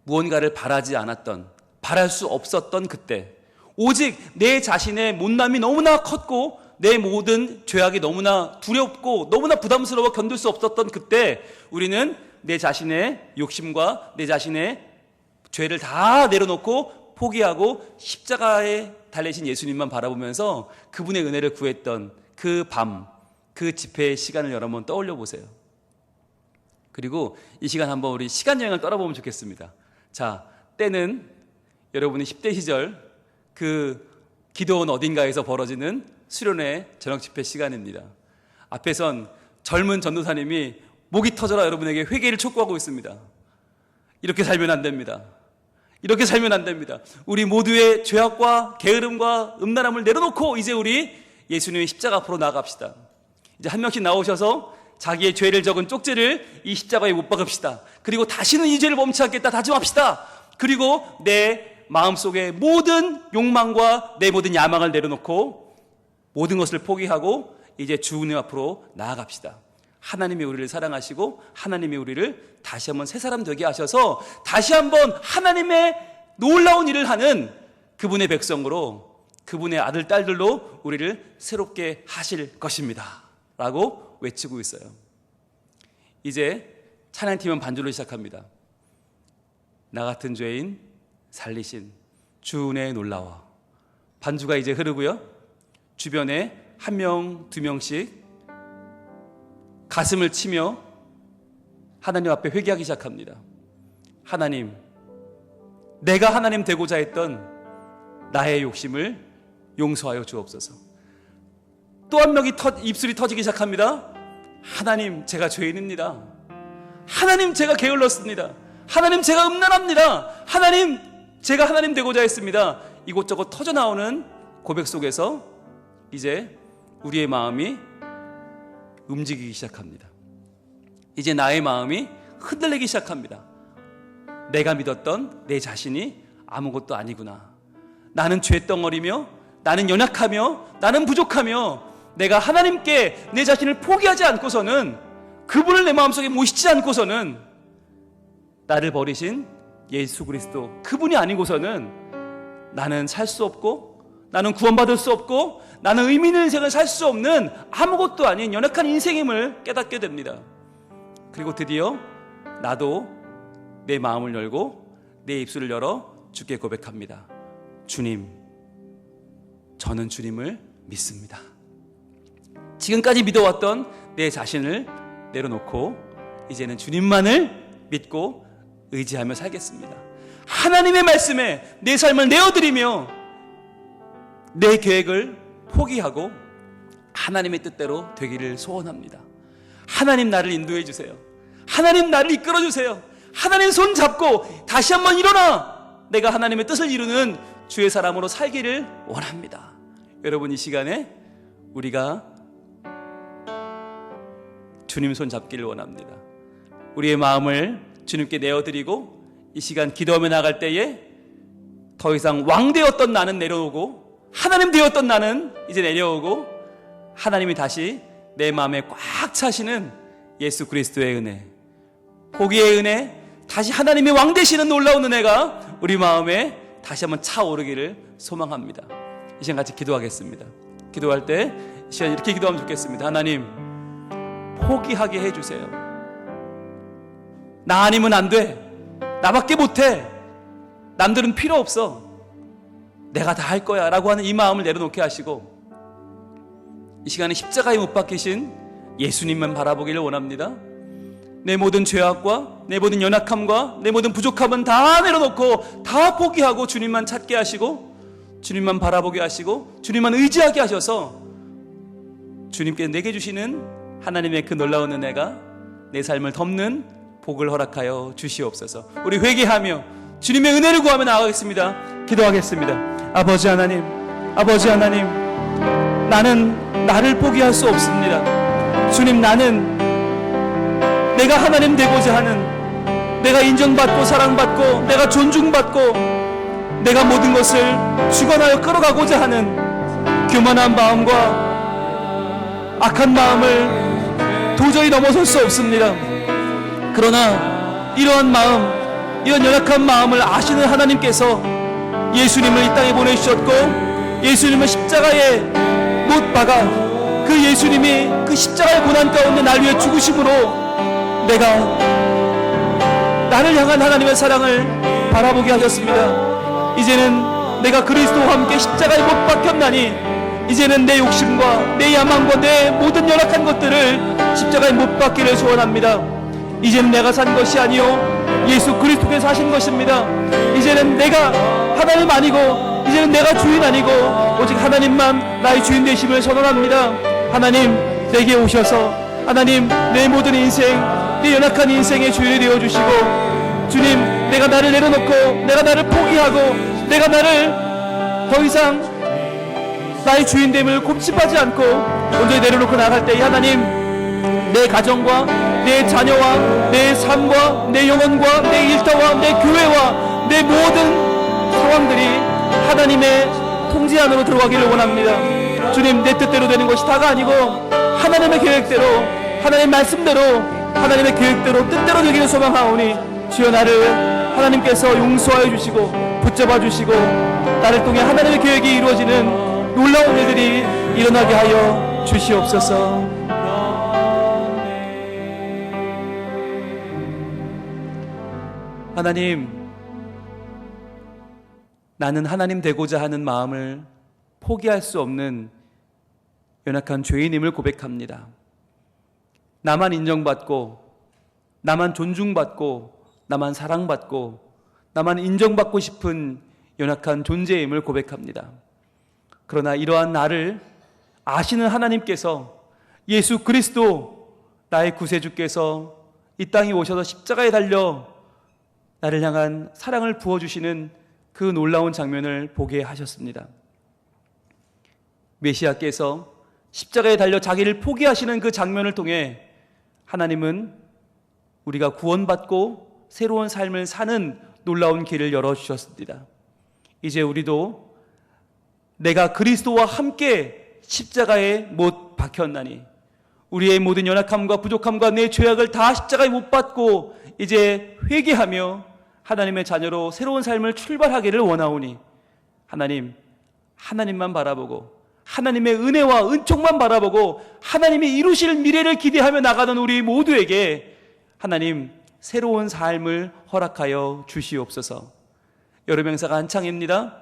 무언가를 바라지 않았던, 바랄 수 없었던 그때, 오직 내 자신의 못남이 너무나 컸고 내 모든 죄악이 너무나 두렵고 너무나 부담스러워 견딜 수 없었던 그때 우리는 내 자신의 욕심과 내 자신의 죄를 다 내려놓고 포기하고 십자가에 달리신 예수님만 바라보면서 그분의 은혜를 구했던 그 밤, 그 집회의 시간을 여러분 떠올려 보세요. 그리고 이 시간 한번 우리 시간 여행을 떠나보면 좋겠습니다. 자, 때는 여러분이 10대 시절 그 기도원 어딘가에서 벌어지는 수련회 저녁 집회 시간입니다. 앞에선 젊은 전도사님이 목이 터져라 여러분에게 회개를 촉구하고 있습니다. 이렇게 살면 안 됩니다. 이렇게 살면 안 됩니다. 우리 모두의 죄악과 게으름과 음란함을 내려놓고 이제 우리 예수님의 십자가 앞으로 나아갑시다. 이제 한 명씩 나오셔서 자기의 죄를 적은 쪽지를 이 십자가에 못 박읍시다. 그리고 다시는 이 죄를 범치 않겠다 다짐합시다. 그리고 내 마음속의 모든 욕망과 내 모든 야망을 내려놓고 모든 것을 포기하고 이제 주님 앞으로 나아갑시다. 하나님이 우리를 사랑하시고 하나님이 우리를 다시 한번 새 사람 되게 하셔서 다시 한번 하나님의 놀라운 일을 하는 그분의 백성으로, 그분의 아들 딸들로 우리를 새롭게 하실 것입니다 라고 외치고 있어요. 이제 찬양팀은 반주를 시작합니다. 나 같은 죄인 살리신 주 은혜의 놀라워. 반주가 이제 흐르고요, 주변에 한 명, 두 명씩 가슴을 치며 하나님 앞에 회개하기 시작합니다. 하나님, 내가 하나님 되고자 했던 나의 욕심을 용서하여 주옵소서. 또 한 명이 입술이 터지기 시작합니다. 하나님, 제가 죄인입니다. 하나님, 제가 게을렀습니다. 하나님, 제가 음란합니다. 하나님, 제가 하나님 되고자 했습니다. 이곳저곳 터져나오는 고백 속에서 이제 우리의 마음이 움직이기 시작합니다. 이제 나의 마음이 흔들리기 시작합니다. 내가 믿었던 내 자신이 아무것도 아니구나. 나는 죄덩어리며 나는 연약하며 나는 부족하며 내가 하나님께 내 자신을 포기하지 않고서는, 그분을 내 마음속에 모시지 않고서는, 나를 버리신 예수 그리스도 그분이 아니고서는 나는 살 수 없고, 나는 구원받을 수 없고, 나는 의미 있는 인생을 살 수 없는 아무것도 아닌 연약한 인생임을 깨닫게 됩니다. 그리고 드디어 나도 내 마음을 열고 내 입술을 열어 주께 고백합니다. 주님, 저는 주님을 믿습니다. 지금까지 믿어왔던 내 자신을 내려놓고 이제는 주님만을 믿고 의지하며 살겠습니다. 하나님의 말씀에 내 삶을 내어드리며 내 계획을 포기하고 하나님의 뜻대로 되기를 소원합니다. 하나님, 나를 인도해 주세요. 하나님, 나를 이끌어 주세요. 하나님 손 잡고 다시 한번 일어나 내가 하나님의 뜻을 이루는 주의 사람으로 살기를 원합니다. 여러분, 이 시간에 우리가 주님 손 잡기를 원합니다. 우리의 마음을 주님께 내어드리고 이 시간 기도하며 나갈 때에 더 이상 왕 되었던 나는 내려오고 하나님 되었던 나는 이제 내려오고 하나님이 다시 내 마음에 꽉 차시는 예수 그리스도의 은혜, 복의 은혜, 다시 하나님의 왕 되시는 놀라운 은혜가 우리 마음에 다시 한번 차오르기를 소망합니다. 이 시간 같이 기도하겠습니다. 기도할 때 이 시간 이렇게 기도하면 좋겠습니다. 하나님, 포기하게 해주세요. 나 아니면 안 돼. 나밖에 못해. 남들은 필요 없어. 내가 다 할 거야 라고 하는 이 마음을 내려놓게 하시고 이 시간에 십자가에 못 박히신 예수님만 바라보기를 원합니다. 내 모든 죄악과 내 모든 연약함과 내 모든 부족함은 다 내려놓고 다 포기하고 주님만 찾게 하시고 주님만 바라보게 하시고 주님만 의지하게 하셔서 주님께 내게 주시는 하나님의 그 놀라운 은혜가 내 삶을 덮는 복을 허락하여 주시옵소서. 우리 회개하며 주님의 은혜를 구하며 나아가겠습니다. 기도하겠습니다. 아버지 하나님, 아버지 하나님, 나는 나를 포기할 수 없습니다. 주님, 나는 내가 하나님 되고자 하는, 내가 인정받고 사랑받고 내가 존중받고 내가 모든 것을 주관하여 끌어가고자 하는 교만한 마음과 악한 마음을 도저히 넘어설 수 없습니다. 그러나 이러한 마음, 이런 연약한 마음을 아시는 하나님께서 예수님을 이 땅에 보내주셨고, 예수님을 십자가에 못 박아 그 예수님이 그 십자가의 고난 가운데 날 위해 죽으심으로 내가 나를 향한 하나님의 사랑을 바라보게 하셨습니다. 이제는 내가 그리스도와 함께 십자가에 못 박혔나니 이제는 내 욕심과 내 야망과 내 모든 열악한 것들을 십자가에 못 박기를 소원합니다. 이제는 내가 산 것이 아니요 예수 그리스도께서 사신 것입니다. 이제는 내가 하나님 아니고, 이제는 내가 주인 아니고 오직 하나님만 나의 주인 되심을 선언합니다. 하나님, 내게 오셔서 하나님, 내 모든 인생, 내 연약한 인생의 주인이 되어주시고, 주님, 내가 나를 내려놓고 내가 나를 포기하고 내가 나를 더 이상 나의 주인됨을 곱씹하지 않고 온전히 내려놓고 나갈 때, 하나님, 내 가정과 내 자녀와 내 삶과 내 영혼과 내 일터와 내 교회와 내 모든 상황들이 하나님의 통제 안으로 들어가기를 원합니다. 주님, 내 뜻대로 되는 것이 다가 아니고 하나님의 계획대로, 하나님의 말씀대로, 하나님의 계획대로 뜻대로 되기를 소망하오니 주여, 나를 하나님께서 용서하여 주시고 붙잡아 주시고 나를 통해 하나님의 계획이 이루어지는 놀라운 일들이 일어나게 하여 주시옵소서. 하나님, 나는 하나님 되고자 하는 마음을 포기할 수 없는 연약한 죄인임을 고백합니다. 나만 인정받고, 나만 존중받고, 나만 사랑받고, 나만 인정받고 싶은 연약한 존재임을 고백합니다. 그러나 이러한 나를 아시는 하나님께서, 예수 그리스도 나의 구세주께서 이 땅에 오셔서 십자가에 달려 나를 향한 사랑을 부어주시는 그 놀라운 장면을 보게 하셨습니다. 메시아께서 십자가에 달려 자기를 포기하시는 그 장면을 통해 하나님은 우리가 구원받고 새로운 삶을 사는 놀라운 길을 열어주셨습니다. 이제 우리도 내가 그리스도와 함께 십자가에 못 박혔나니 우리의 모든 연약함과 부족함과 내 죄악을 다 십자가에 못 박고 이제 회개하며 하나님의 자녀로 새로운 삶을 출발하기를 원하오니, 하나님, 하나님만 바라보고 하나님의 은혜와 은총만 바라보고 하나님이 이루실 미래를 기대하며 나가는 우리 모두에게 하나님 새로운 삶을 허락하여 주시옵소서. 여름 행사가 한창입니다.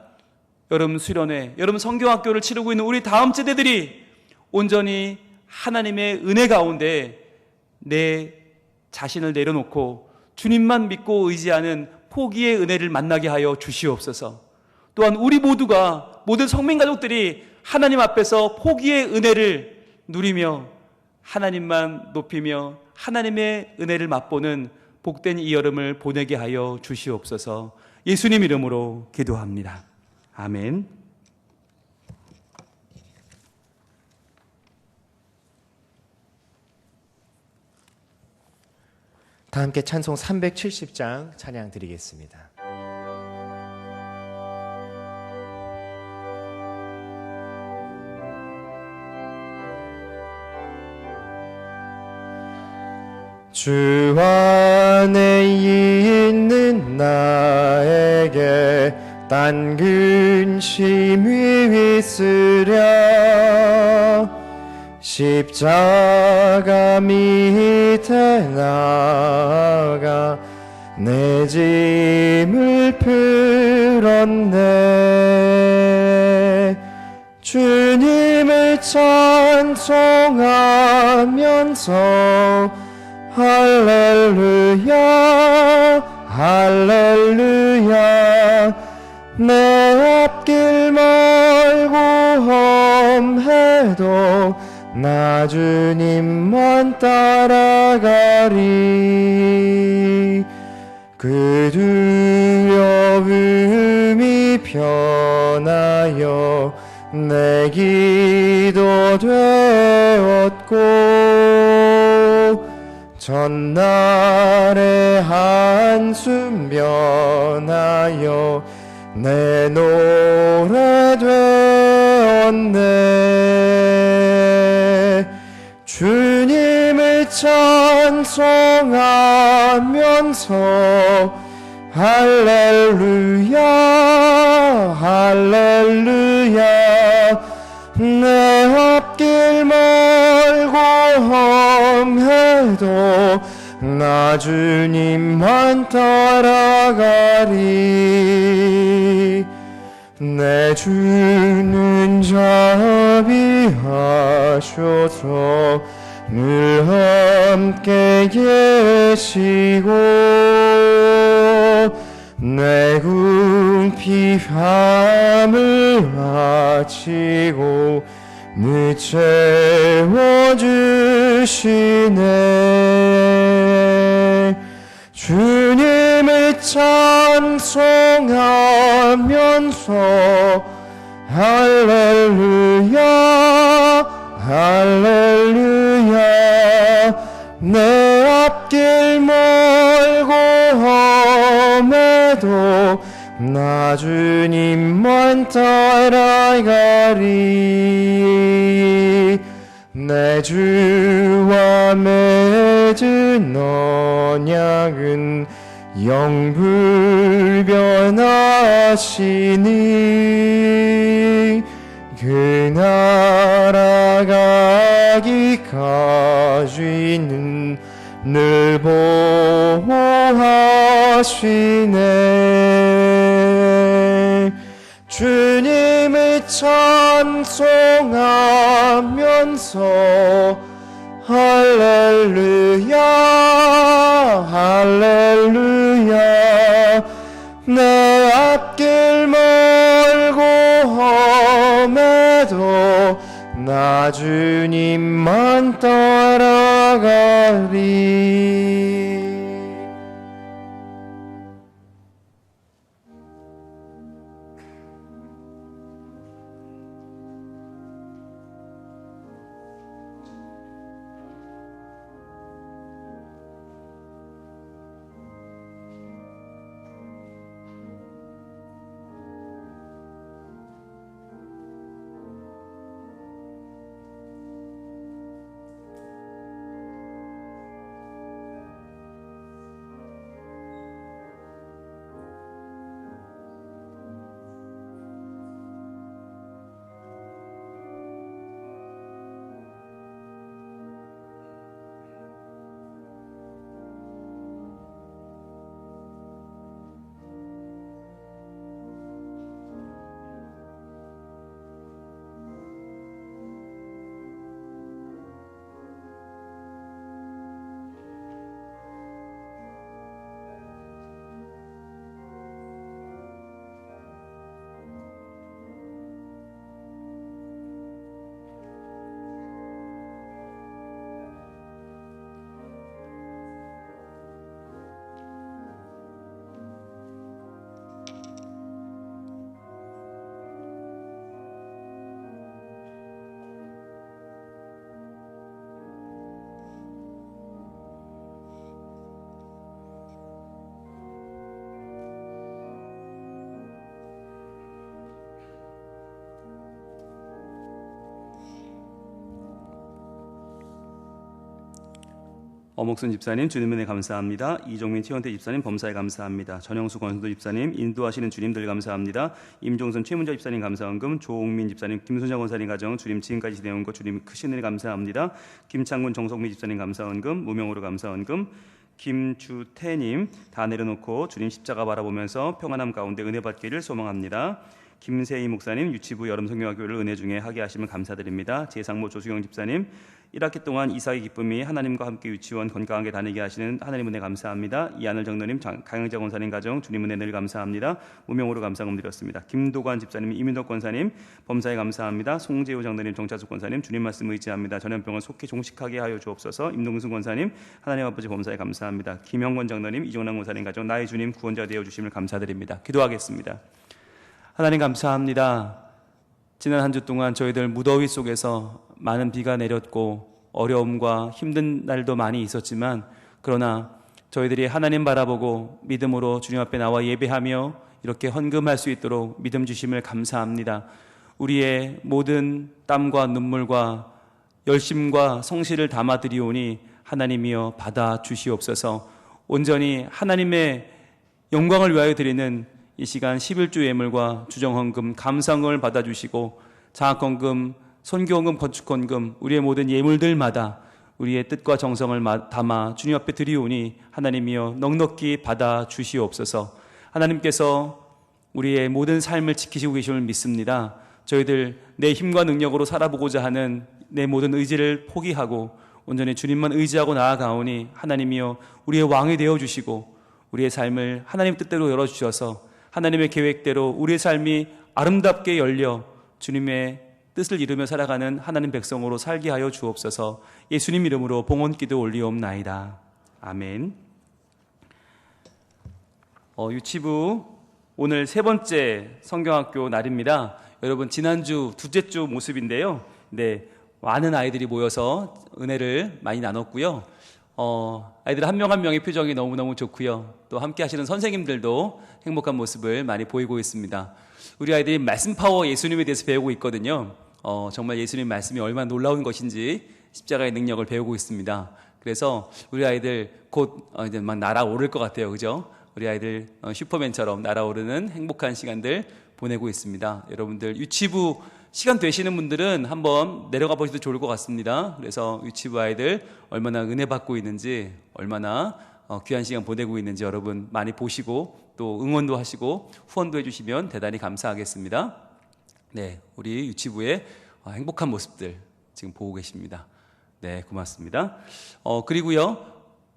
여름 수련회, 여름 성경학교를 치르고 있는 우리 다음 세대들이 온전히 하나님의 은혜 가운데 내 자신을 내려놓고 주님만 믿고 의지하는 포기의 은혜를 만나게 하여 주시옵소서. 또한 우리 모두가, 모든 성민가족들이 하나님 앞에서 포기의 은혜를 누리며 하나님만 높이며 하나님의 은혜를 맛보는 복된 이 여름을 보내게 하여 주시옵소서. 예수님 이름으로 기도합니다. 아멘. 다 함께 찬송 370장 찬양 드리겠습니다. 주 안에 있는 나에게 딴 근심이 있으랴 십자가 밑에 나가 내 짐을 풀었네. 주님을 찬송하면서 할렐루야 할렐루야 내 앞길 멀고 험해도 나 주님만 따라가리. 그 두려움이 편하여 내 기도 되었고 전날의 한숨 변하여 내 노래 되었네. 주님을 찬송하면서 할렐루야 할렐루야 내 앞길 멀고 험해도 나 주님만 따라가리 내 주는 자비하셔서 늘 함께 계시고 내 궁핍함을 아치고 늘 채워주시네 주님을 찬송하면서 할렐루야 할렐루야 내 앞길 멀고 험해도 나 주님만 따라가리 내 주와 맺은 언약은 영불변하시니 그 나라 가기까지는 늘 보호하시네 주님을 찬송하면서 할렐루야 할렐루야 내 앞길 멀고 험해도 나 주님만 따라가리 어목순 집사님 주님 은혜 감사합니다. 이종민 최원태 집사님 범사에 감사합니다. 전영수 권순도 집사님 인도하시는 주님들 감사합니다. 임종선 최문자 집사님 감사원금 조옥민 집사님 김순자 권사님 가정 주님 지금까지 지내온 것 주님 크신 은혜 감사합니다. 김창군 정석미 집사님 감사원금 무명으로 감사원금 김주태님 다 내려놓고 주님 십자가 바라보면서 평안함 가운데 은혜 받기를 소망합니다. 김세희 목사님 유치부 여름 성경학교를 은혜 중에 하게 하시면 감사드립니다. 제상모 조수경 집사님 1학기 동안 이삭의 기쁨이 하나님과 함께 유치원 건강하게 다니게 하시는 하나님 은혜 감사합니다. 이하늘 정도님 강영자 권사님 가정 주님 은혜 늘 감사합니다. 무명으로 감사금 드렸습니다. 김도관 집사님 이민덕 권사님 범사에 감사합니다. 송재호 장로님 정차숙 권사님 주님 말씀 의지합니다. 전염병을 속히 종식하게 하여 주옵소서. 임동순 권사님 하나님 아버지 범사에 감사합니다. 김영권 장로님 이종남 권사님 가정 나의 주님 구원자 되어 주심을 감사드립니다. 기도하겠습니다. 하나님 감사합니다. 지난 한 주 동안 저희들 무더위 속에서 많은 비가 내렸고 어려움과 힘든 날도 많이 있었지만 그러나 저희들이 하나님 바라보고 믿음으로 주님 앞에 나와 예배하며 이렇게 헌금할 수 있도록 믿음 주심을 감사합니다. 우리의 모든 땀과 눈물과 열심과 성실을 담아드리오니 하나님이여 받아 주시옵소서. 온전히 하나님의 영광을 위하여 드리는 이 시간 11주 예물과 주정헌금, 감사헌금을 받아주시고 장학헌금, 선교헌금, 건축헌금, 우리의 모든 예물들마다 우리의 뜻과 정성을 담아 주님 앞에 드리오니 하나님이여 넉넉히 받아 주시옵소서. 하나님께서 우리의 모든 삶을 지키시고 계심을 믿습니다. 저희들 내 힘과 능력으로 살아보고자 하는 내 모든 의지를 포기하고 온전히 주님만 의지하고 나아가오니 하나님이여 우리의 왕이 되어주시고 우리의 삶을 하나님 뜻대로 열어주셔서 하나님의 계획대로 우리의 삶이 아름답게 열려 주님의 뜻을 이루며 살아가는 하나님 백성으로 살게 하여 주옵소서. 예수님 이름으로 봉헌기도 올리옵나이다. 아멘. 유치부 오늘 세 번째 성경학교 날입니다. 여러분 지난주 둘째 주 모습인데요. 네, 많은 아이들이 모여서 은혜를 많이 나눴고요. 아이들 한 명 한 명의 표정이 너무너무 좋고요. 또 함께 하시는 선생님들도 행복한 모습을 많이 보이고 있습니다. 우리 아이들이 말씀 파워 예수님에 대해서 배우고 있거든요. 정말 예수님 말씀이 얼마나 놀라운 것인지 십자가의 능력을 배우고 있습니다. 그래서 우리 아이들 곧 이제 막 날아오를 것 같아요. 그죠? 우리 아이들 슈퍼맨처럼 날아오르는 행복한 시간들 보내고 있습니다. 여러분들 유치부 시간 되시는 분들은 한번 내려가 보셔도 좋을 것 같습니다. 그래서 유치부 아이들 얼마나 은혜 받고 있는지, 얼마나 귀한 시간 보내고 있는지 여러분 많이 보시고 또 응원도 하시고 후원도 해주시면 대단히 감사하겠습니다. 네, 우리 유치부의 행복한 모습들 지금 보고 계십니다. 네, 고맙습니다. 그리고요,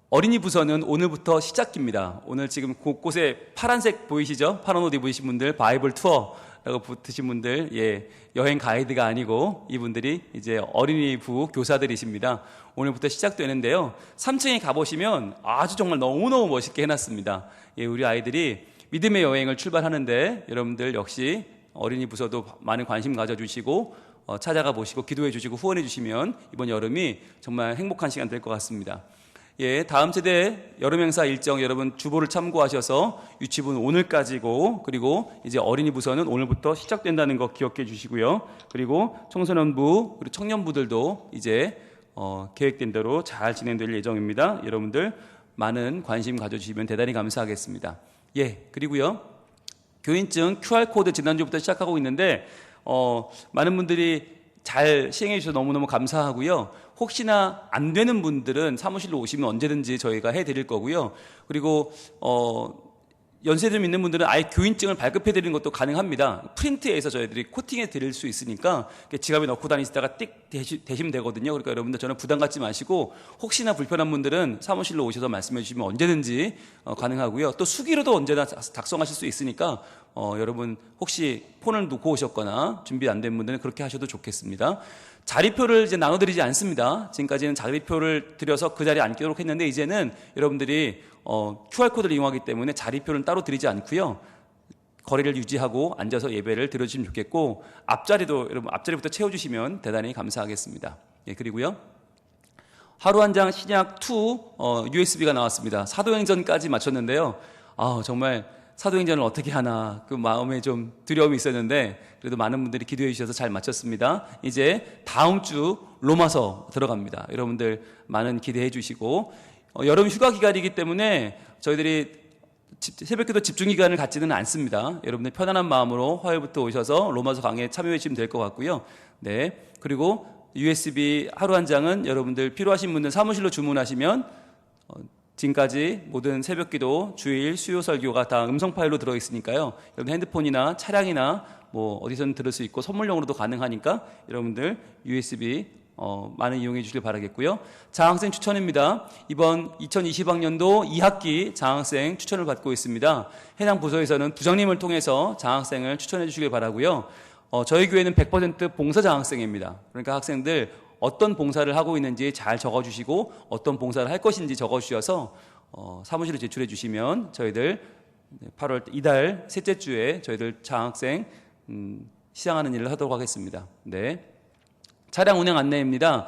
어린이 부서는 오늘부터 시작입니다. 오늘 지금 곳곳에 파란색 보이시죠? 파란 옷 입으신 분들, 바이블 투어라고 붙으신 분들, 예, 여행 가이드가 아니고 이분들이 이제 어린이부 교사들이십니다. 오늘부터 시작되는데요. 3층에 가보시면 아주 정말 너무너무 멋있게 해놨습니다. 예, 우리 아이들이 믿음의 여행을 출발하는데 여러분들 역시 어린이 부서도 많은 관심 가져주시고 찾아가 보시고 기도해 주시고 후원해 주시면 이번 여름이 정말 행복한 시간 될 것 같습니다. 예, 다음 세대 여름 행사 일정 여러분 주보를 참고하셔서 유치부는 오늘까지고 그리고 이제 어린이 부서는 오늘부터 시작된다는 거 기억해 주시고요. 그리고 청소년부 그리고 청년부들도 이제 계획된 대로 잘 진행될 예정입니다. 여러분들 많은 관심 가져주시면 대단히 감사하겠습니다. 예, 그리고요. 교인증 QR코드 지난주부터 시작하고 있는데 많은 분들이 잘 시행해 주셔서 너무너무 감사하고요. 혹시나 안 되는 분들은 사무실로 오시면 언제든지 저희가 해드릴 거고요. 그리고 연세 좀 있는 분들은 아예 교인증을 발급해 드리는 것도 가능합니다. 프린트해서 저희들이 코팅해 드릴 수 있으니까 지갑에 넣고 다니시다가 띡 대시면 되거든요. 그러니까 여러분들 저는 부담 갖지 마시고 혹시나 불편한 분들은 사무실로 오셔서 말씀해 주시면 언제든지 가능하고요. 또 수기로도 언제나 작성하실 수 있으니까 여러분 혹시 폰을 놓고 오셨거나 준비 안 된 분들은 그렇게 하셔도 좋겠습니다. 자리표를 이제 나눠드리지 않습니다. 지금까지는 자리표를 드려서 그 자리에 앉도록 했는데 이제는 여러분들이 QR코드를 이용하기 때문에 자리표는 따로 드리지 않고요. 거리를 유지하고 앉아서 예배를 드려주시면 좋겠고 앞자리도 여러분 앞자리부터 채워주시면 대단히 감사하겠습니다. 예, 그리고요. 하루 한 장 신약 2 USB가 나왔습니다. 사도행전까지 마쳤는데요. 정말 사도행전을 어떻게 하나 그 마음에 좀 두려움이 있었는데 그래도 많은 분들이 기도해 주셔서 잘 마쳤습니다. 이제 다음 주 로마서 들어갑니다. 여러분들 많은 기대해 주시고 여름 휴가 기간이기 때문에 저희들이 새벽기도 집중 기간을 갖지는 않습니다. 여러분들 편안한 마음으로 화요일부터 오셔서 로마서 강의에 참여해 주시면 될 것 같고요. 네, 그리고 USB 하루 한 장은 여러분들 필요하신 분들 사무실로 주문하시면 지금까지 모든 새벽기도, 주일, 수요 설교가 다 음성 파일로 들어있으니까요. 여러분 핸드폰이나 차량이나 뭐 어디서든 들을 수 있고 선물용으로도 가능하니까 여러분들 USB 많은 이용해 주시길 바라겠고요. 장학생 추천입니다. 이번 2020학년도 2학기 장학생 추천을 받고 있습니다. 해당 부서에서는 부장님을 통해서 장학생을 추천해 주시길 바라고요. 저희 교회는 100% 봉사 장학생입니다. 그러니까 학생들 어떤 봉사를 하고 있는지 잘 적어주시고 어떤 봉사를 할 것인지 적어주셔서 사무실에 제출해 주시면 저희들 8월 이달 셋째 주에 저희들 장학생 시상하는 일을 하도록 하겠습니다. 네. 차량 운행 안내입니다.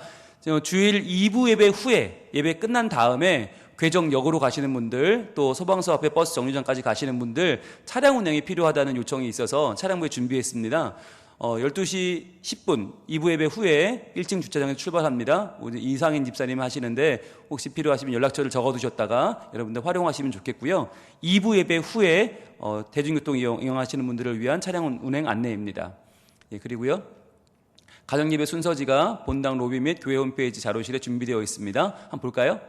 주일 2부 예배 후에 예배 끝난 다음에 괴정역으로 가시는 분들 또 소방서 앞에 버스 정류장까지 가시는 분들 차량 운행이 필요하다는 요청이 있어서 차량부에 준비했습니다. 12시 10분 2부 예배 후에 1층 주차장에 출발합니다. 오늘 이상인 집사님 하시는데 혹시 필요하시면 연락처를 적어두셨다가 여러분들 활용하시면 좋겠고요. 2부 예배 후에 대중교통 이용하시는 분들을 위한 차량 운행 안내입니다. 예, 그리고요. 가정예배 순서지가 본당 로비 및 교회 홈페이지 자료실에 준비되어 있습니다. 한번 볼까요?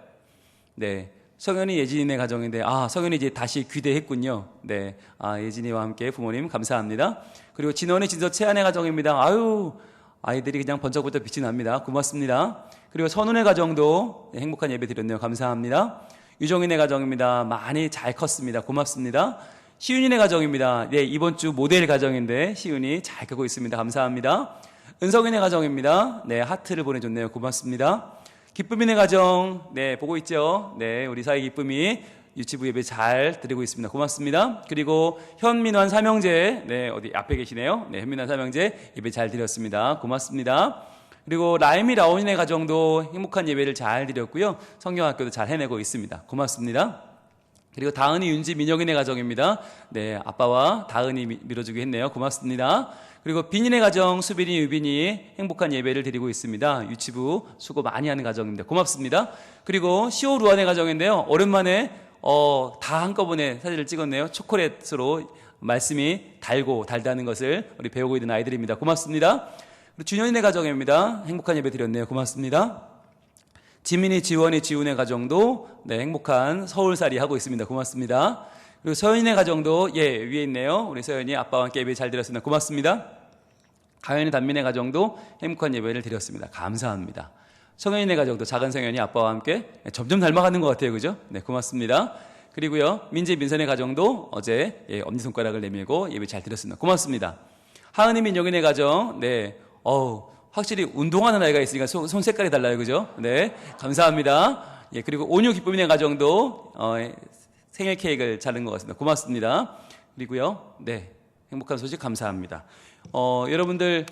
네. 성현이 예진이네 가정인데, 성현이 이제 다시 귀대했군요. 네. 예진이와 함께 부모님 감사합니다. 그리고 진원이 진서 채안의 가정입니다. 아이들이 그냥 번쩍번쩍 빛이 납니다. 고맙습니다. 그리고 선운의 가정도 행복한 예배 드렸네요. 감사합니다. 유정인의 가정입니다. 많이 잘 컸습니다. 고맙습니다. 시윤이네 가정입니다. 네, 이번 주 모델 가정인데 시윤이 잘 크고 있습니다. 감사합니다. 은성이네 가정입니다. 네, 하트를 보내줬네요. 고맙습니다. 기쁨이네 가정, 네, 보고 있죠? 네, 우리 사이 기쁨이 유치부 예배 잘 드리고 있습니다. 고맙습니다. 그리고 현민환 삼형제, 네, 어디 앞에 계시네요. 네, 현민환 삼형제 예배 잘 드렸습니다. 고맙습니다. 그리고 라임이 라온이네 가정도 행복한 예배를 잘 드렸고요. 성경학교도 잘 해내고 있습니다. 고맙습니다. 그리고 다은이, 윤지, 민혁이네 가정입니다. 네, 아빠와 다은이 밀어주기 했네요. 고맙습니다. 그리고 빈인의 가정, 수빈이, 유빈이 행복한 예배를 드리고 있습니다. 유치부 수고 많이 하는 가정입니다. 고맙습니다. 그리고 시오루안의 가정인데요. 오랜만에 다 한꺼번에 사진을 찍었네요. 초콜릿으로 말씀이 달다는 것을 우리 배우고 있는 아이들입니다. 고맙습니다. 그리고 준현이네 가정입니다. 행복한 예배 드렸네요. 고맙습니다. 지민이, 지원이, 지훈의 가정도 네, 행복한 서울살이 하고 있습니다. 고맙습니다. 그리고 서연이네 가정도 위에 있네요. 우리 서연이 아빠와 함께 예배 잘 드렸습니다. 고맙습니다. 가연이, 단민의 가정도 행복한 예배를 드렸습니다. 감사합니다. 성현이네 가정도 작은 성현이 아빠와 함께 점점 닮아가는 것 같아요. 그죠? 네, 고맙습니다. 그리고요, 민재, 민선의 가정도 어제 엄지손가락을 내밀고 예배 잘 드렸습니다. 고맙습니다. 하은이, 민영이네 가정, 네, 확실히 운동하는 아이가 있으니까 손 색깔이 달라요. 그죠? 네. 감사합니다. 예, 그리고 온유 기쁨이네 가정도, 생일 케이크를 자른 것 같습니다. 고맙습니다. 그리고요, 네. 행복한 소식 감사합니다. 여러분들,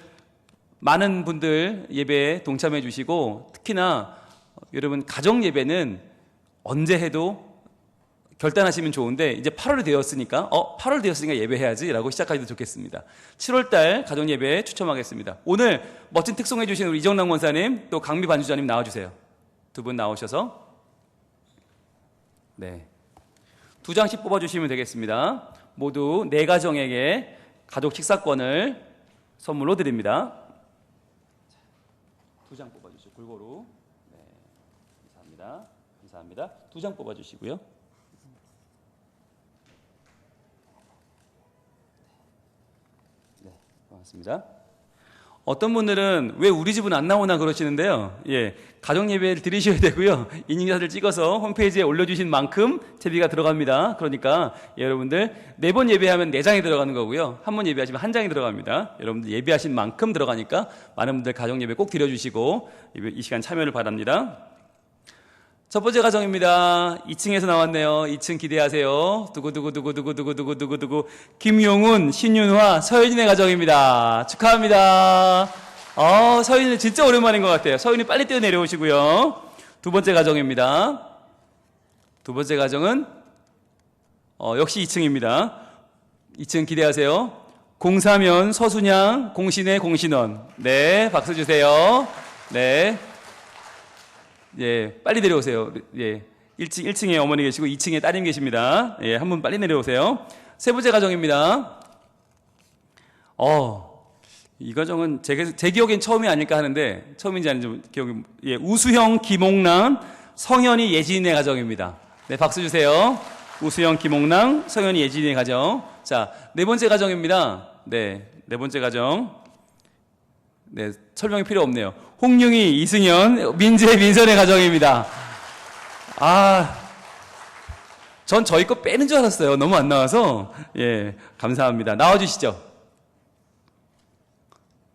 많은 분들 예배에 동참해 주시고, 특히나 여러분 가정 예배는 언제 해도 결단하시면 좋은데 이제 8월이 되었으니까 8월 되었으니까 예배해야지 라고 시작하셔도 좋겠습니다. 7월달 가정예배 추첨하겠습니다. 오늘 멋진 특송해 주신 우리 이정남 권사님 또 강미 반주자님 나와주세요. 두 분 나오셔서 네, 2장씩 뽑아주시면 되겠습니다. 모두 4가정에게 가족 식사권을 선물로 드립니다. 2장 뽑아주시고 골고루. 네, 감사합니다. 2장 뽑아주시고요. 고맙습니다. 어떤 분들은 왜 우리 집은 안 나오나 그러시는데요. 예, 가정 예배를 드리셔야 되고요. 인증샷을 찍어서 홈페이지에 올려주신 만큼 제비가 들어갑니다. 그러니까 여러분들 4번 예배하면 4장이 들어가는 거고요. 1번 예배하시면 1장이 들어갑니다. 여러분들 예배하신 만큼 들어가니까 많은 분들 가정 예배 꼭 드려주시고 이 시간 참여를 바랍니다. 첫 번째 가정입니다. 2층에서 나왔네요. 2층 기대하세요. 두구두구두구두구두구두구두구 김용훈, 신윤화, 서윤이네 가정입니다. 축하합니다. 서윤이 진짜 오랜만인 것 같아요. 서윤이 빨리 뛰어 내려오시고요. 두 번째 가정입니다. 두 번째 가정은 역시 2층입니다. 2층 기대하세요. 공사면, 서순양, 공신의 공신원. 네, 박수 주세요. 네. 예, 빨리 내려오세요. 예, 1층에 어머니 계시고 2층에 따님 계십니다. 예, 한 분 빨리 내려오세요. 세 번째 가정입니다. 이 가정은 제 기억엔 처음이 아닐까 하는데 처음인지 아닌지 기억이 우수형, 김옥랑, 성현이, 예진이네 가정입니다. 네, 박수 주세요. 우수형, 김옥랑, 성현이, 예진이네 가정. 자, 4번째 가정입니다. 네, 4번째 가정. 네, 설명이 필요 없네요. 홍룡이, 이승현, 민재, 민선의 가정입니다. 전 저희 거 빼는 줄 알았어요. 너무 안 나와서. 예, 감사합니다. 나와주시죠.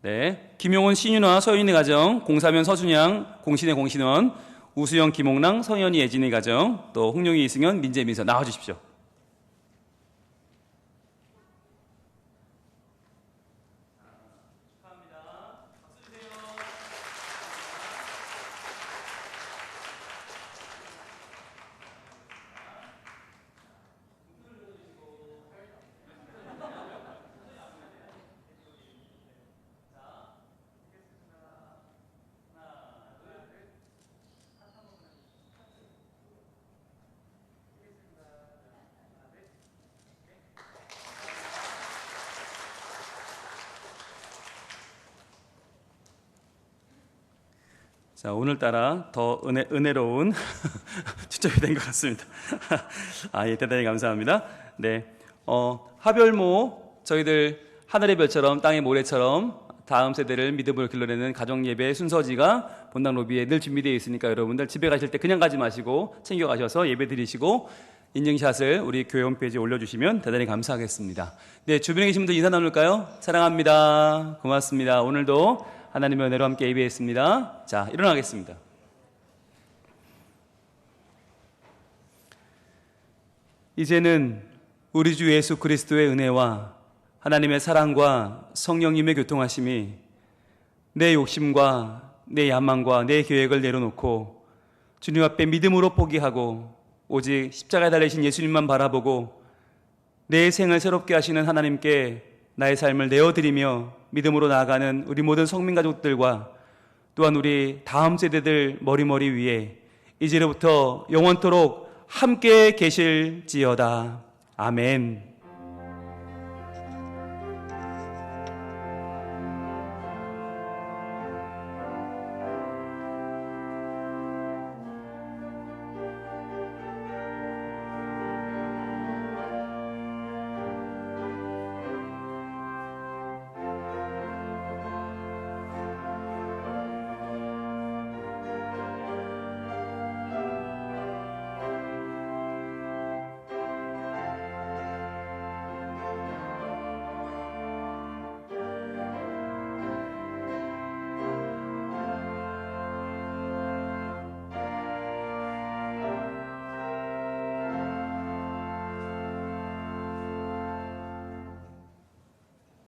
네, 김용훈, 신윤화, 서윤의 가정, 공사면, 서순양, 공신의 공신원, 우수영, 김옥랑, 성현이, 예진의 가정, 또 홍룡이, 이승현, 민재, 민선 나와주십시오. 자, 오늘따라 더 은혜로운 추첨이 된 것 같습니다. 예, 대단히 감사합니다. 네, 하별모, 저희들 하늘의 별처럼 땅의 모래처럼 다음 세대를 믿음으로 길러내는 가정 예배 순서지가 본당 로비에 늘 준비되어 있으니까 여러분들 집에 가실 때 그냥 가지 마시고 챙겨 가셔서 예배 드리시고 인증샷을 우리 교회 홈페이지에 올려주시면 대단히 감사하겠습니다. 네, 주변에 계신 분들 인사 나눌까요? 사랑합니다. 고맙습니다. 오늘도 하나님의 은혜로 함께 예배했습니다. 자, 일어나겠습니다. 이제는 우리 주 예수 그리스도의 은혜와 하나님의 사랑과 성령님의 교통하심이 내 욕심과 내 야망과 내 계획을 내려놓고 주님 앞에 믿음으로 포기하고 오직 십자가에 달리신 예수님만 바라보고 내 생을 새롭게 하시는 하나님께 나의 삶을 내어드리며 믿음으로 나아가는 우리 모든 성민 가족들과 또한 우리 다음 세대들 머리머리 위에 이제로부터 영원토록 함께 계실지어다. 아멘.